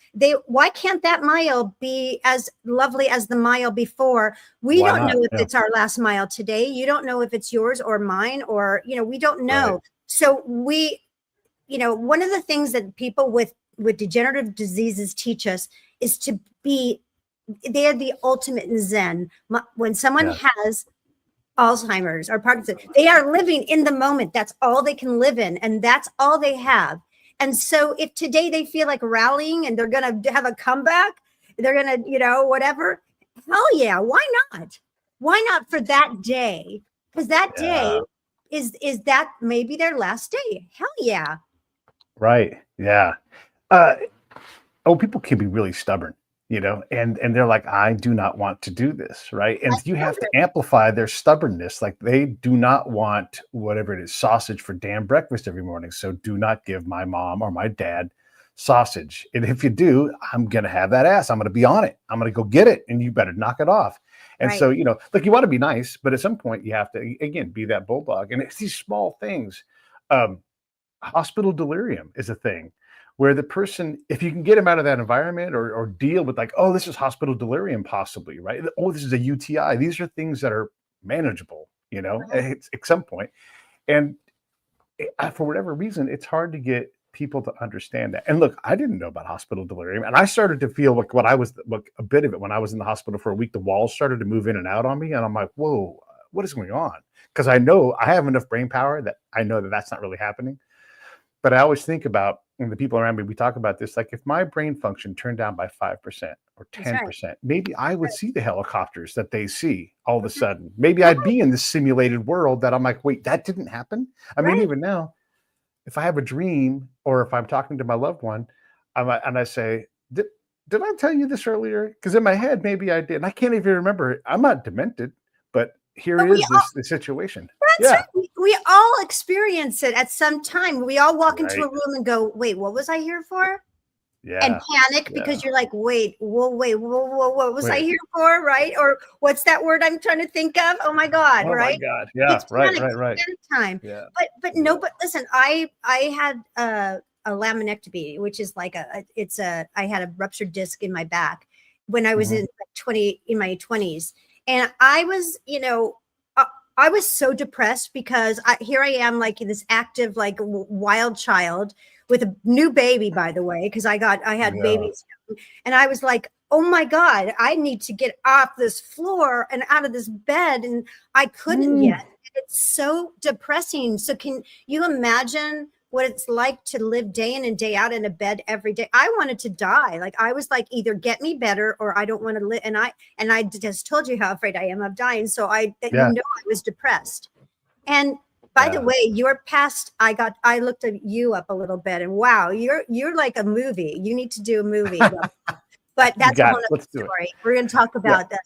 why can't that mile be as lovely as the mile before? We don't know if it's our last mile today. You don't know if it's yours or mine, or we don't know. Right. So one of the things that people with degenerative diseases teach us is to be, they are the ultimate in Zen. When someone has Alzheimer's or Parkinson's, they are living in the moment. That's all they can live in, and that's all they have. And so if today they feel like rallying and they're going to have a comeback, they're going to, whatever, hell yeah, why not? Why not for that day? Because that day is that maybe their last day. Hell yeah. Right. Yeah. People can be really stubborn, and they're like, I do not want to do this. Right. And you have to amplify their stubbornness. Like, they do not want whatever it is, sausage for damn breakfast every morning. So do not give my mom or my dad sausage. And if you do, I'm going to have that ass. I'm going to be on it. I'm going to go get it. And you better knock it off. And so, you want to be nice, but at some point you have to, again, be that bulldog. And it's these small things. Hospital delirium is a thing where the person, if you can get them out of that environment or deal with like, oh, this is hospital delirium possibly, right? Oh, this is a UTI. These are things that are manageable, at some point. And for whatever reason, it's hard to get people to understand that. And look, I didn't know about hospital delirium. And I started to feel like a bit of it when I was in the hospital for a week. The walls started to move in and out on me. And I'm like, whoa, what is going on? Because I know I have enough brain power that I know that that's not really happening. But I always think about, and the people around me, we talk about this, like if my brain function turned down by 5% or 10%, maybe I would see the helicopters that they see all of a sudden. Maybe I'd be in this simulated world that I'm like, wait, that didn't happen? I mean, even now, if I have a dream or if I'm talking to my loved one, and I say, did I tell you this earlier? Because in my head, maybe I did. And I can't even remember it. I'm not demented, but here is the situation. That's right. We all experience it at some time. We all walk into a room and go, wait, what was I here for? Yeah. And panic because you're like, wait, what was I here for? Right. Or what's that word I'm trying to think of? Oh my God. Oh right. My God. Yeah. It's right. Time. Yeah. But listen, I had a laminectomy, which is like I had a ruptured disc in my back when I was in my 20s. And I was, I was so depressed because here I am, like this active, like wild child with a new baby, by the way, because I had babies. And I was like, oh my God, I need to get off this floor and out of this bed. And I couldn't yet. It's so depressing. So can you imagine what it's like to live day in and day out in a bed every day? I wanted to die. Like I was like, either get me better or I don't want to live. And I just told you how afraid I am of dying. So I was depressed. And by the way, your past, I looked at you up a little bit and wow, you're like a movie. You need to do a movie. But that's a whole other story. We're going to talk about that.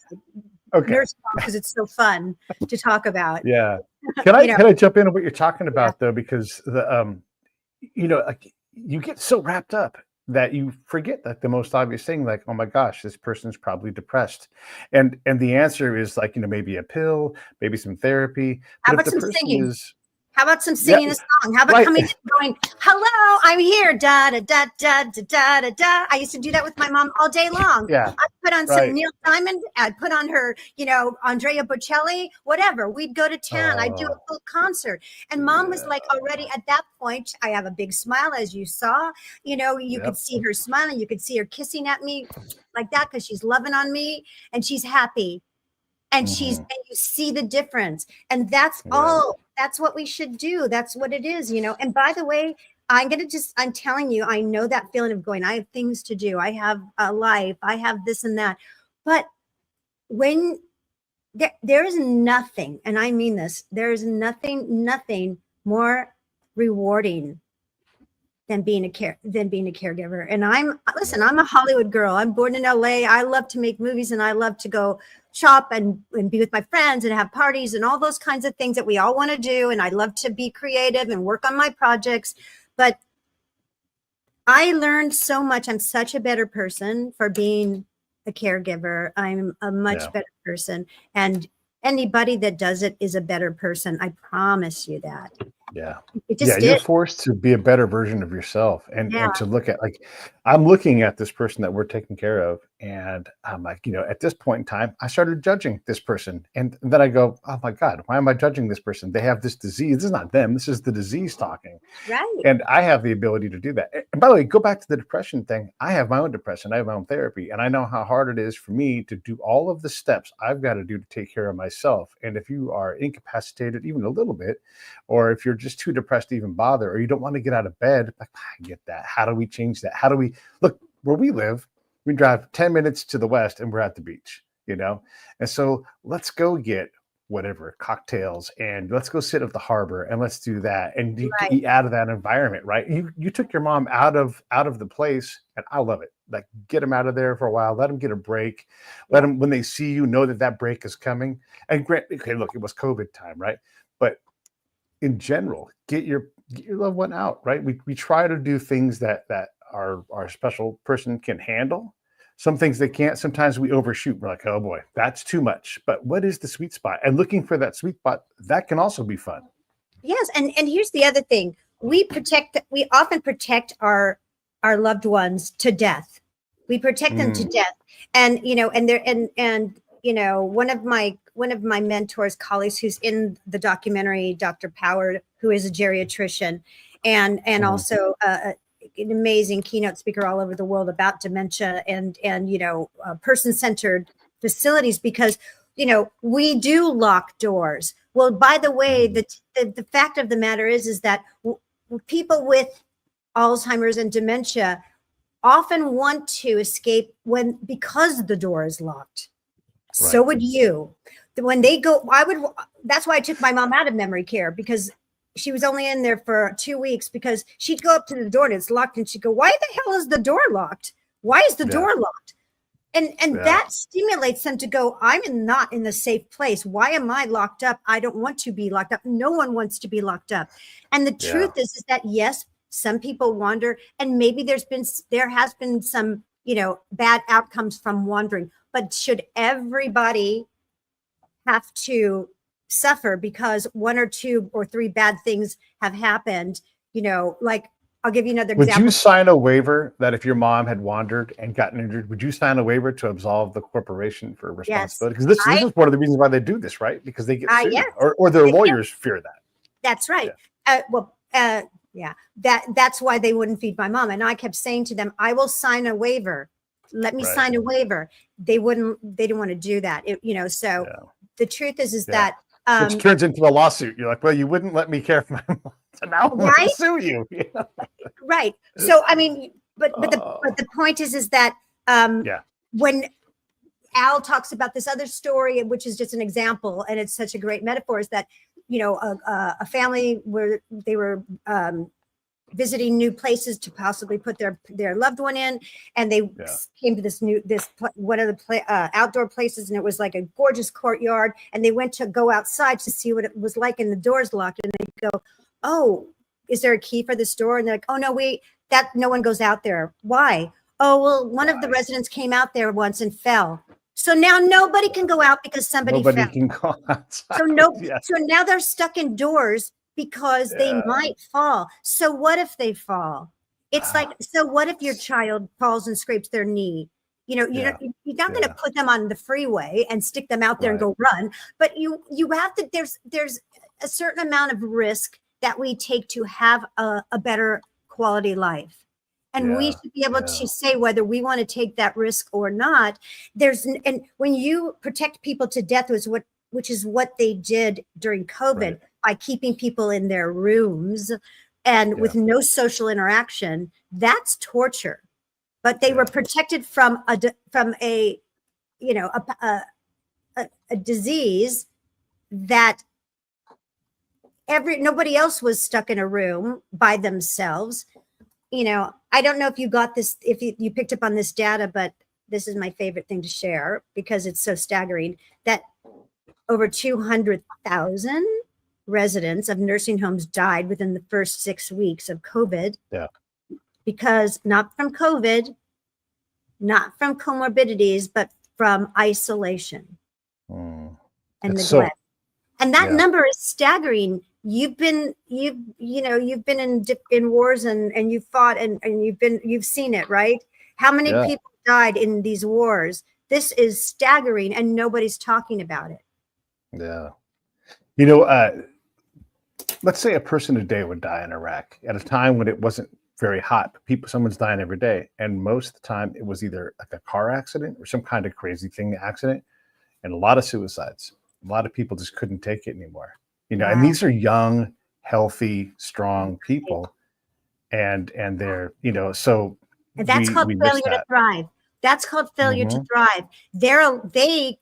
Nurse because it's so fun to talk about. Yeah. Can you I know, can I jump in on what you're talking yeah, about though? Because like you get so wrapped up that you forget like the most obvious thing, like, oh my gosh, this person's probably depressed. And the answer is like, maybe a pill, maybe some therapy. how But if about the some person singing? is How about some yeah, singing a song? How about right. coming in and going, hello, I'm here. Da, da, da, da, da, da, da, da. I used to do that with my mom all day long. Yeah, I'd put on some right. Neil Diamond. I'd put on her, Andrea Bocelli, whatever. We'd go to town. I'd do a Oh, full concert. And mom was yeah. like, already at that point, I have a big smile, as you saw. You could Yep. see her smiling. You could see her kissing at me like that because she's loving on me and she's happy. And Hmm. and you see the difference, and that's Yeah. all. That's what we should do. That's what it is. And by the way, I'm telling you, I know that feeling of going, I have things to do, I have a life, I have this and that. But when there is nothing, and I mean this, there is nothing more rewarding than being a caregiver. And I'm a Hollywood girl. I'm born in LA. I love to make movies, and I love to go shop and be with my friends and have parties and all those kinds of things that we all want to do. And I love to be creative and work on my projects. But I learned so much. I'm such a better person for being a caregiver. I'm a Yeah. much better person. And anybody that does it is a better person. I promise you that. Yeah. It Yeah, just you're is. forced to be a better version of yourself Yeah. and to look at like I'm looking at this person that we're taking care of and I'm like, at this point in time, I started judging this person. And then I go, oh my God, why am I judging this person? They have this disease. This is not them. This is the disease talking. Right. And I have the ability to do that. And by the way, go back to the depression thing. I have my own depression. I have my own therapy. And I know how hard it is for me to do all of the steps I've got to do to take care of myself. And if you are incapacitated even a little bit, or if you're just too depressed to even bother, or you don't want to get out of bed, like, I get that. How do we change that? How do we look where we live? We drive 10 minutes to the west and we're at the beach, And so let's go get whatever cocktails and let's go sit at the harbor and let's do that and you Right. eat out of that environment, right? You took your mom out of the place, and I love it. Like, get them out of there for a while, let them get a break, let Yeah. them, when they see you, know that break is coming. And okay, look, it was COVID time, right? But in general, get your loved one out, right? We try to do things that our special person can handle. Some things they can't. Sometimes we overshoot. We're like, oh boy, that's too much. But what is the sweet spot? And looking for that sweet spot, that can also be fun. Yes, and here's the other thing. We often protect our loved ones to death. We protect them to Mm, death. And one of my mentors, colleagues who's in the documentary, Dr. Power, who is a geriatrician and mhm. also an amazing keynote speaker all over the world about dementia and person-centered facilities, because we do lock doors. Well, by the way, Mhm. the fact of the matter is that people with Alzheimer's and dementia often want to escape because the door is locked. So Right. would you. When they go, that's why I took my mom out of memory care, because she was only in there for 2 weeks, because she'd go up to the door and it's locked and she'd go, why the hell is the door locked? Why is the Yeah. door locked? And Yeah. that stimulates them to go, I'm not in the safe place. Why am I locked up? I don't want to be locked up. No one wants to be locked up. And the Yeah. truth is that yes, some people wander, and maybe there has been some, bad outcomes from wandering. But should everybody have to suffer because one or two or three bad things have happened? Like, I'll give you another Would you example. sign a waiver that if your mom had wandered and gotten injured, would you sign a waiver to absolve the corporation for Yes, responsibility? Because this I, is one of the reasons why they do this, right? Because they get sued, yes, or their lawyers fear that. that's Yeah. right. Yeah, that's why they wouldn't feed my mom. And I kept saying to them, I will sign a waiver. Let me Right. sign a waiver. They didn't want to do that. So Yeah. the truth is Yeah. that, Which turns into a lawsuit. You're like, well, you wouldn't let me care for my mom. So now I'm going to right, sue you. Yeah. right. So, I mean, but Oh, the point is that, yeah. when Al talks about this other story, which is just an example, and it's such a great metaphor, is that, a family where they were, visiting new places to possibly put their loved one in, and they came to one of the outdoor places, and it was like a gorgeous courtyard, and they went to go outside to see what it was like, and the door's locked, and they go, oh, is there a key for this door? And they're like, oh no, no one goes out there. Why? Oh, well, one of the residents came out there once and fell. So now nobody can go out because nobody can go outside. So now they're stuck indoors because they might fall. So what if they fall? It's like, so what if your child falls and scrapes their knee? You're not going to put them on the freeway and stick them out there and go run, but you have to, there's a certain amount of risk that we take to have a better quality life. And we should be able to say whether we want to take that risk or not. And when you protect people to death, which is what they did during COVID by keeping people in their rooms and with no social interaction, that's torture. But they were protected from a disease that nobody else was stuck in a room by themselves. I don't know if you got this, if you picked up on this data, but this is my favorite thing to share because it's so staggering that over 200,000 residents of nursing homes died within the first 6 weeks of COVID. Yeah. Because not from COVID, not from comorbidities, but from isolation and neglect. And that number is staggering. You've been in wars and you've fought and you've seen it, right? How many people died in these wars? This is staggering and nobody's talking about it. Yeah. Let's say a person a day would die in Iraq at a time when it wasn't very hot. Someone's dying every day. And most of the time it was either like a car accident or some kind of crazy accident, and a lot of suicides. A lot of people just couldn't take it anymore. And these are young, healthy, strong people. And they're, so. And that's called failure to thrive. That's called failure to thrive. They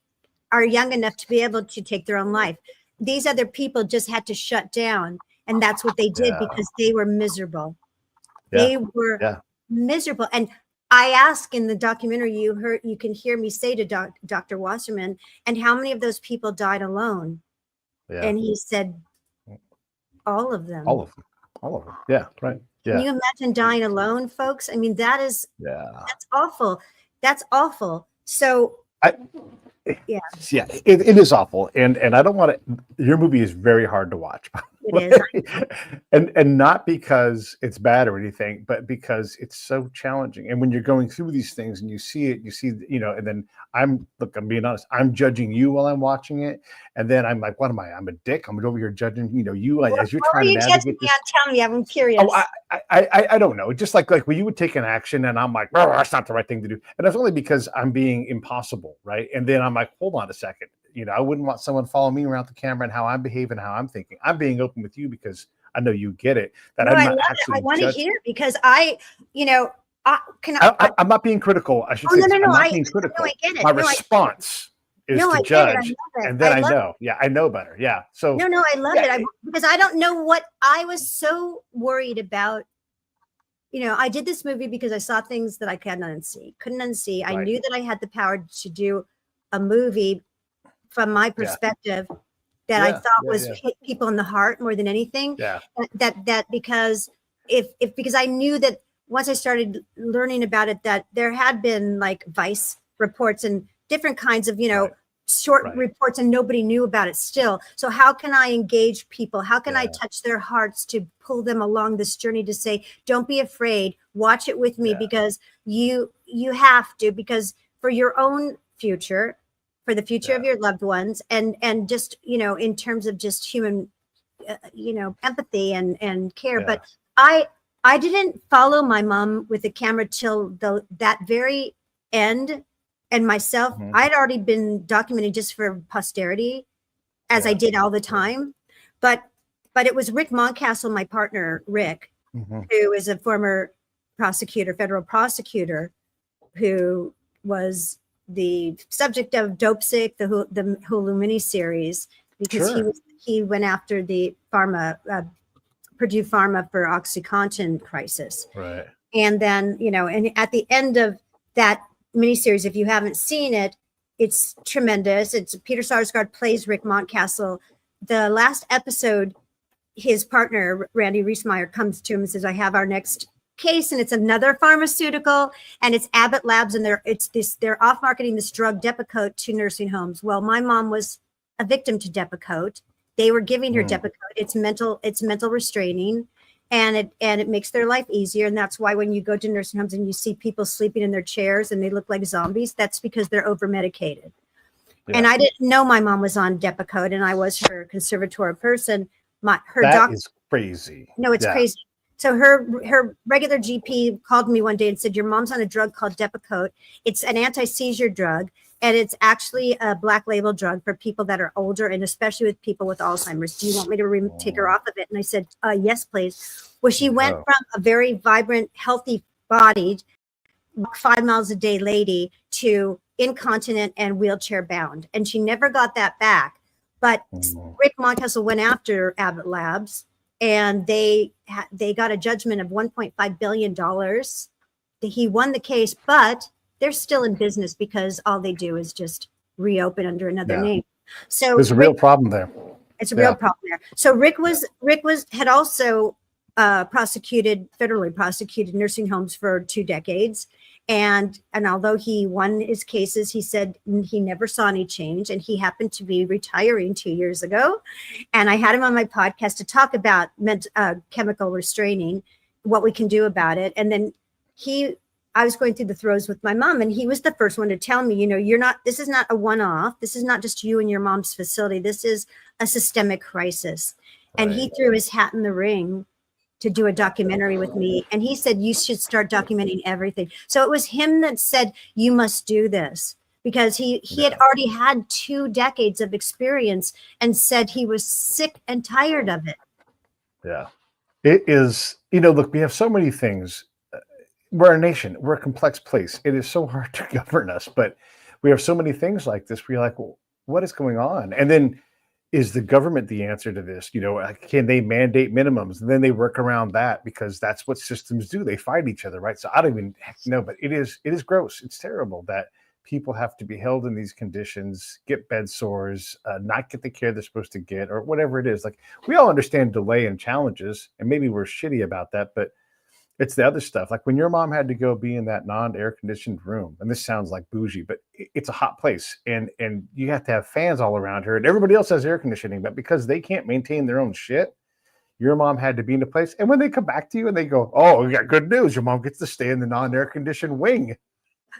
are young enough to be able to take their own life. These other people just had to shut down. And that's what they did because they were miserable. They were miserable. And I ask in the documentary, you can hear me say to Dr. Wasserman, and how many of those people died alone? Yeah. And he said, all of them. All of them. Yeah, right. Yeah. Can you imagine dying alone, folks? I mean, that's awful. That's awful. So it is awful. And I don't want to, your movie is very hard to watch. It is. and not because it's bad or anything, but because it's so challenging. And when you're going through these things and you see, and then I'm being honest, I'm judging you while I'm watching it. And then I'm like, what am I? I'm a dick. I'm over here judging, you as you're trying to navigate this. Tell me, I'm curious. Oh, I don't know. Just like when you would take an action and I'm like, oh, that's not the right thing to do. And that's only because I'm being impossible. Right. And then I'm like, hold on a second. I wouldn't want someone following me around the camera and how I'm behaving, how I'm thinking. I'm being open with you because I know you get it. That no, I'm not actually. I want to hear because I'm not being critical. I should say. No. I'm not being critical. No, I get it. My response is to judge, and then I know. Yeah, I know better. Yeah. So no, I love it because I don't know what I was so worried about. I did this movie because I saw things that I couldn't unsee. I knew that I had the power to do a movie from my perspective that I thought was hit people in the heart more than anything. Yeah. That because because I knew that once I started learning about it, that there had been like Vice reports and different kinds of, short reports and nobody knew about it still. So how can I engage people? How can I touch their hearts to pull them along this journey to say, don't be afraid, watch it with me because you have to, because for your own future, for the future of your loved ones and just, in terms of just human, empathy and care. Yeah. But I didn't follow my mom with the camera till that very end. And myself, I'd already been documenting just for posterity as I did all the time. But it was Rick Moncastle, my partner, Rick, who is a former federal prosecutor, who was the subject of Dope Sick, the Hulu miniseries, because he went after the pharma Purdue Pharma for OxyContin crisis. Right. And then, and at the end of that miniseries, if you haven't seen it, it's tremendous. It's Peter Sarsgaard plays Rick Montcastle. The last episode, his partner, Randy Riesmeyer, comes to him and says, I have our next case, and it's another pharmaceutical, and it's Abbott Labs, and they're off marketing this drug Depakote to nursing homes. Well, my mom was a victim to Depakote. They were giving her Depakote. It's mental restraining, and it makes their life easier. And that's why when you go to nursing homes and you see people sleeping in their chairs and they look like zombies, that's because they're over medicated. Yeah. And I didn't know my mom was on Depakote, and I was her conservator person. Her that is crazy. No, it's crazy. So her regular GP called me one day and said, your mom's on a drug called Depakote. It's an anti-seizure drug, and it's actually a black label drug for people that are older, and especially with people with Alzheimer's. Do you want me to take her off of it? And I said, yes, please. Well, she went from a very vibrant, healthy bodied, 5 miles a day lady to incontinent and wheelchair bound. And she never got that back. But Rick Montcastle went after Abbott Labs, and they got a judgment of $1.5 billion. He won the case, but they're still in business because all they do is just reopen under another name. So there's a real problem there. It's a real problem there. So Rick had also federally prosecuted nursing homes for 2 decades. And although he won his cases, he said he never saw any change, and he happened to be retiring 2 years ago. And I had him on my podcast to talk about chemical restraining, what we can do about it. And then I was going through the throes with my mom, and he was the first one to tell me, this is not a one-off. This is not just you and your mom's facility. This is a systemic crisis. Right. And he threw his hat in the ring to do a documentary with me. And he said, you should start documenting everything. So it was him that said, you must do this, because he had already had 2 decades of experience and said he was sick and tired of it. Yeah, it is, look, we have so many things. We're a nation, we're a complex place. It is so hard to govern us, but we have so many things like this. We're like, well, what is going on? And then, is the government the answer to this? Can they mandate minimums? And then they work around that, because that's what systems do. They fight each other, right? So I don't even know, but it is gross. It's terrible that people have to be held in these conditions, get bed sores, not get the care they're supposed to get, or whatever it is. Like, we all understand delay and challenges, and maybe we're shitty about that, but it's the other stuff. Like when your mom had to go be in that non-air conditioned room, and this sounds like bougie, but it's a hot place, and you have to have fans all around her, and everybody else has air conditioning, but because they can't maintain their own shit, your mom had to be in a place. And when they come back to you and they go, oh, we got good news, your mom gets to stay in the non-air conditioned wing.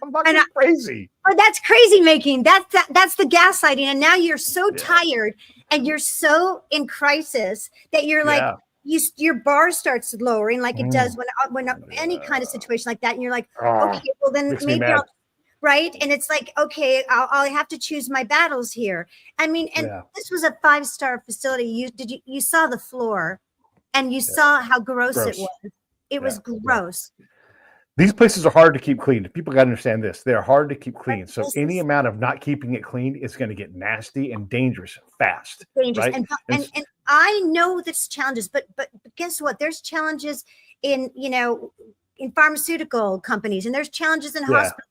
I'm fucking crazy. Oh, that's crazy making. That's the gaslighting. And now you're so tired and you're so in crisis that you're like, your bar starts lowering like it does when any kind of situation like that. And you're like, okay, well then maybe I'll, right. And it's like, okay, I'll have to choose my battles here. I mean, and this was a 5-star facility. You saw the floor, and you saw how gross it was. It was gross. These places are hard to keep clean. People got to understand this. They're hard to keep clean. So any amount of not keeping it clean is going to get nasty and dangerous fast. Dangerous. Right? And I know there's challenges, but guess what? There's challenges in pharmaceutical companies, and there's challenges in hospitals.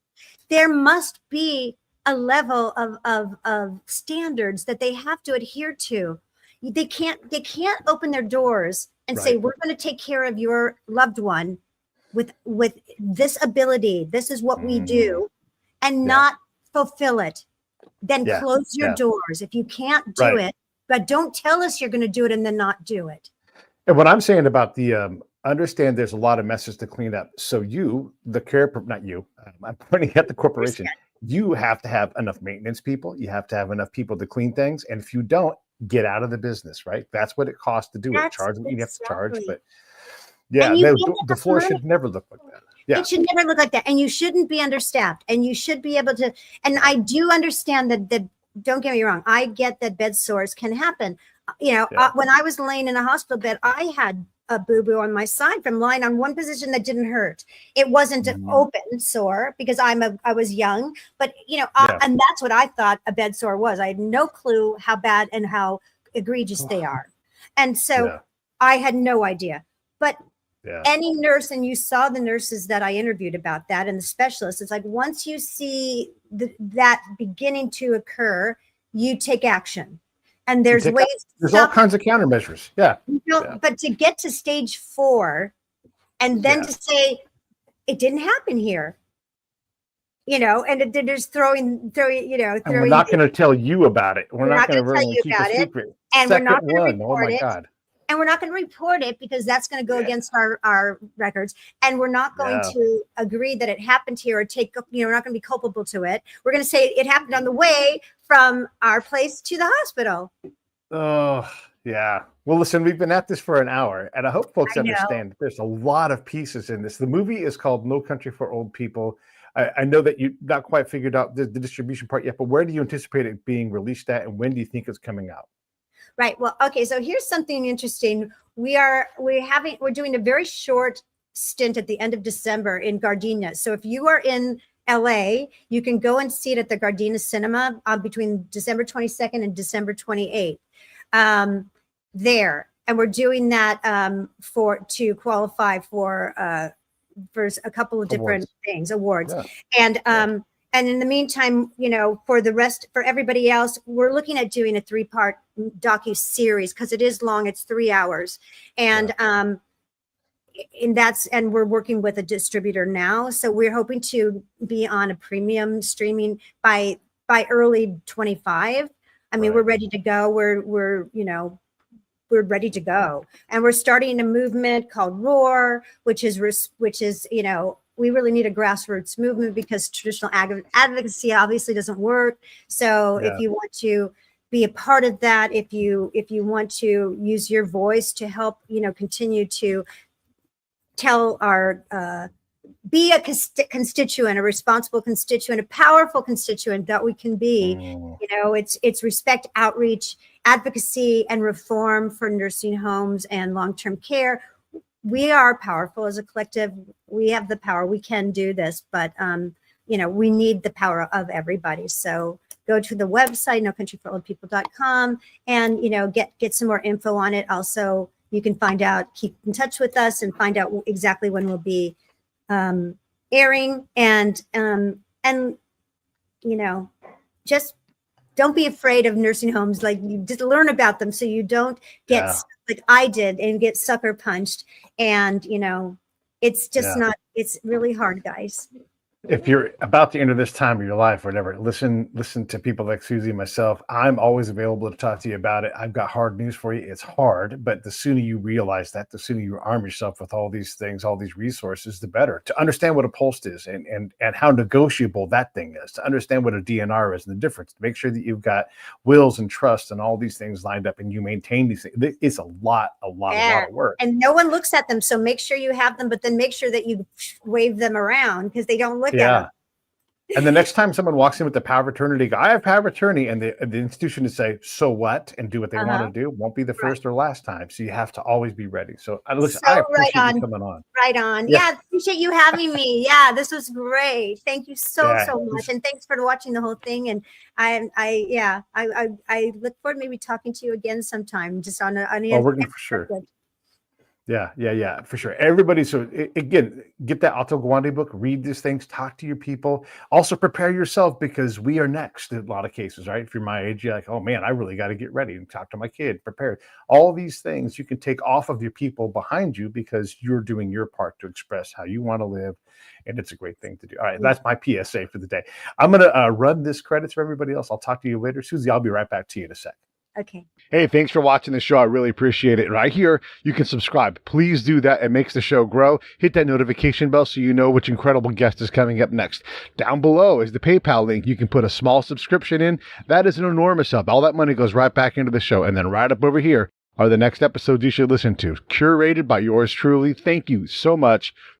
There must be a level of standards that they have to adhere to. They can't open their doors and say, we're going to take care of your loved one with this ability. This is what we do, and not fulfill it. Then close your doors if you can't do it. But don't tell us you're going to do it and then not do it. And what I'm saying about the understand, there's a lot of messes to clean up. So you, the care, not you, I'm pointing at the corporation. You have to have enough maintenance people. You have to have enough people to clean things. And if you don't, get out of the business, right? That's what it costs to do it. Charge what you have to charge, but the floor should never look like that. Yeah. It should never look like that. And you shouldn't be understaffed. And you should be able to, and I do understand that don't get me wrong, I get that bed sores can happen. When I was laying in a hospital bed, I had a boo-boo on my side from lying on one position that didn't hurt. It wasn't an open sore because I was young, but and that's what I thought a bed sore was. I had no clue how bad and how egregious they are. And so I had no idea. But Yeah. any nurse, and you saw the nurses that I interviewed about that and the specialists, it's like once you see that beginning to occur, you take action. And there's ways there's all kinds of countermeasures. Yeah. But to get to stage 4 and then to say it didn't happen here, and they're just throwing, and we're not going to tell you about it. We're not going to tell you keep about a it. secret. And Second we're not going to one. report Oh my it. God. And we're not going to report it because that's going to go against our records. And we're not going to agree that it happened here or we're not going to be culpable to it. We're going to say it happened on the way from our place to the hospital. Oh, yeah. Well, listen, we've been at this for an hour, and I hope folks understand that there's a lot of pieces in this. The movie is called No Country for Old People. I know that you've not quite figured out the distribution part yet, but where do you anticipate it being released at, and when do you think it's coming out? Right. Well, okay. So here's something interesting. We're doing a very short stint at the end of December in Gardena. So if you are in LA, you can go and see it at the Gardena Cinema between December 22nd and December 28th. There, and we're doing that to qualify for a couple of different awards. Yeah. And in the meantime, for everybody else, we're looking at doing a 3-part docu-series because it is long. It's 3 hours. And and we're working with a distributor now. So we're hoping to be on a premium streaming by early 25. I mean, we're ready to go. We're ready to go. And we're starting a movement called ROAR, which is, we really need a grassroots movement because traditional advocacy obviously doesn't work. So if you want to be a part of that, if you want to use your voice to help, continue to tell be a constituent, a responsible constituent, a powerful constituent that we can be, it's respect, outreach, advocacy, and reform for nursing homes and long-term care. We are powerful as a collective. We have the power. We can do this, but we need the power of everybody. So go to the website, nocountryforoldpeople.com, and get some more info on it. Also, you can keep in touch with us and find out exactly when we'll be airing. And just don't be afraid of nursing homes. Like, you just learn about them so you don't get like I did and get sucker punched. And it's just it's really hard, guys. If you're about to enter this time of your life or whatever, listen to people like Susie and myself. I'm always available to talk to you about it. I've got hard news for you. It's hard, but the sooner you realize that, the sooner you arm yourself with all these things, all these resources, the better. To understand what a pulse is and how negotiable that thing is, to understand what a DNR is and the difference, to make sure that you've got wills and trust and all these things lined up and you maintain these things. It's a lot of work. And no one looks at them. So make sure you have them, but then make sure that you wave them around because they don't look at them. And the next time someone walks in with the power of attorney, go, I have power of attorney, and the institution to say, so what, and do what they want to do, won't be the first or last time. So you have to always be ready. So listen, I appreciate you coming on. Right on. Yeah, appreciate you having me. Yeah, this was great. Thank you so much. And thanks for watching the whole thing. And I look forward to maybe talking to you again sometime, just on working for sure. Yeah, for sure. Everybody. So again, get that Otto Guandi book, read these things, talk to your people. Also prepare yourself because we are next in a lot of cases, right? If you're my age, you're like, oh man, I really got to get ready and talk to my kid, prepare. All these things you can take off of your people behind you because you're doing your part to express how you want to live. And it's a great thing to do. All right. That's my PSA for the day. I'm going to run this credits for everybody else. I'll talk to you later. Susie, I'll be right back to you in a sec. Okay. Hey, thanks for watching the show. I really appreciate it. Right here, you can subscribe. Please do that. It makes the show grow. Hit that notification bell so you know which incredible guest is coming up next. Down below is the PayPal link. You can put a small subscription in. That is an enormous help. All that money goes right back into the show. And then right up over here are the next episodes you should listen to, curated by yours truly. Thank you so much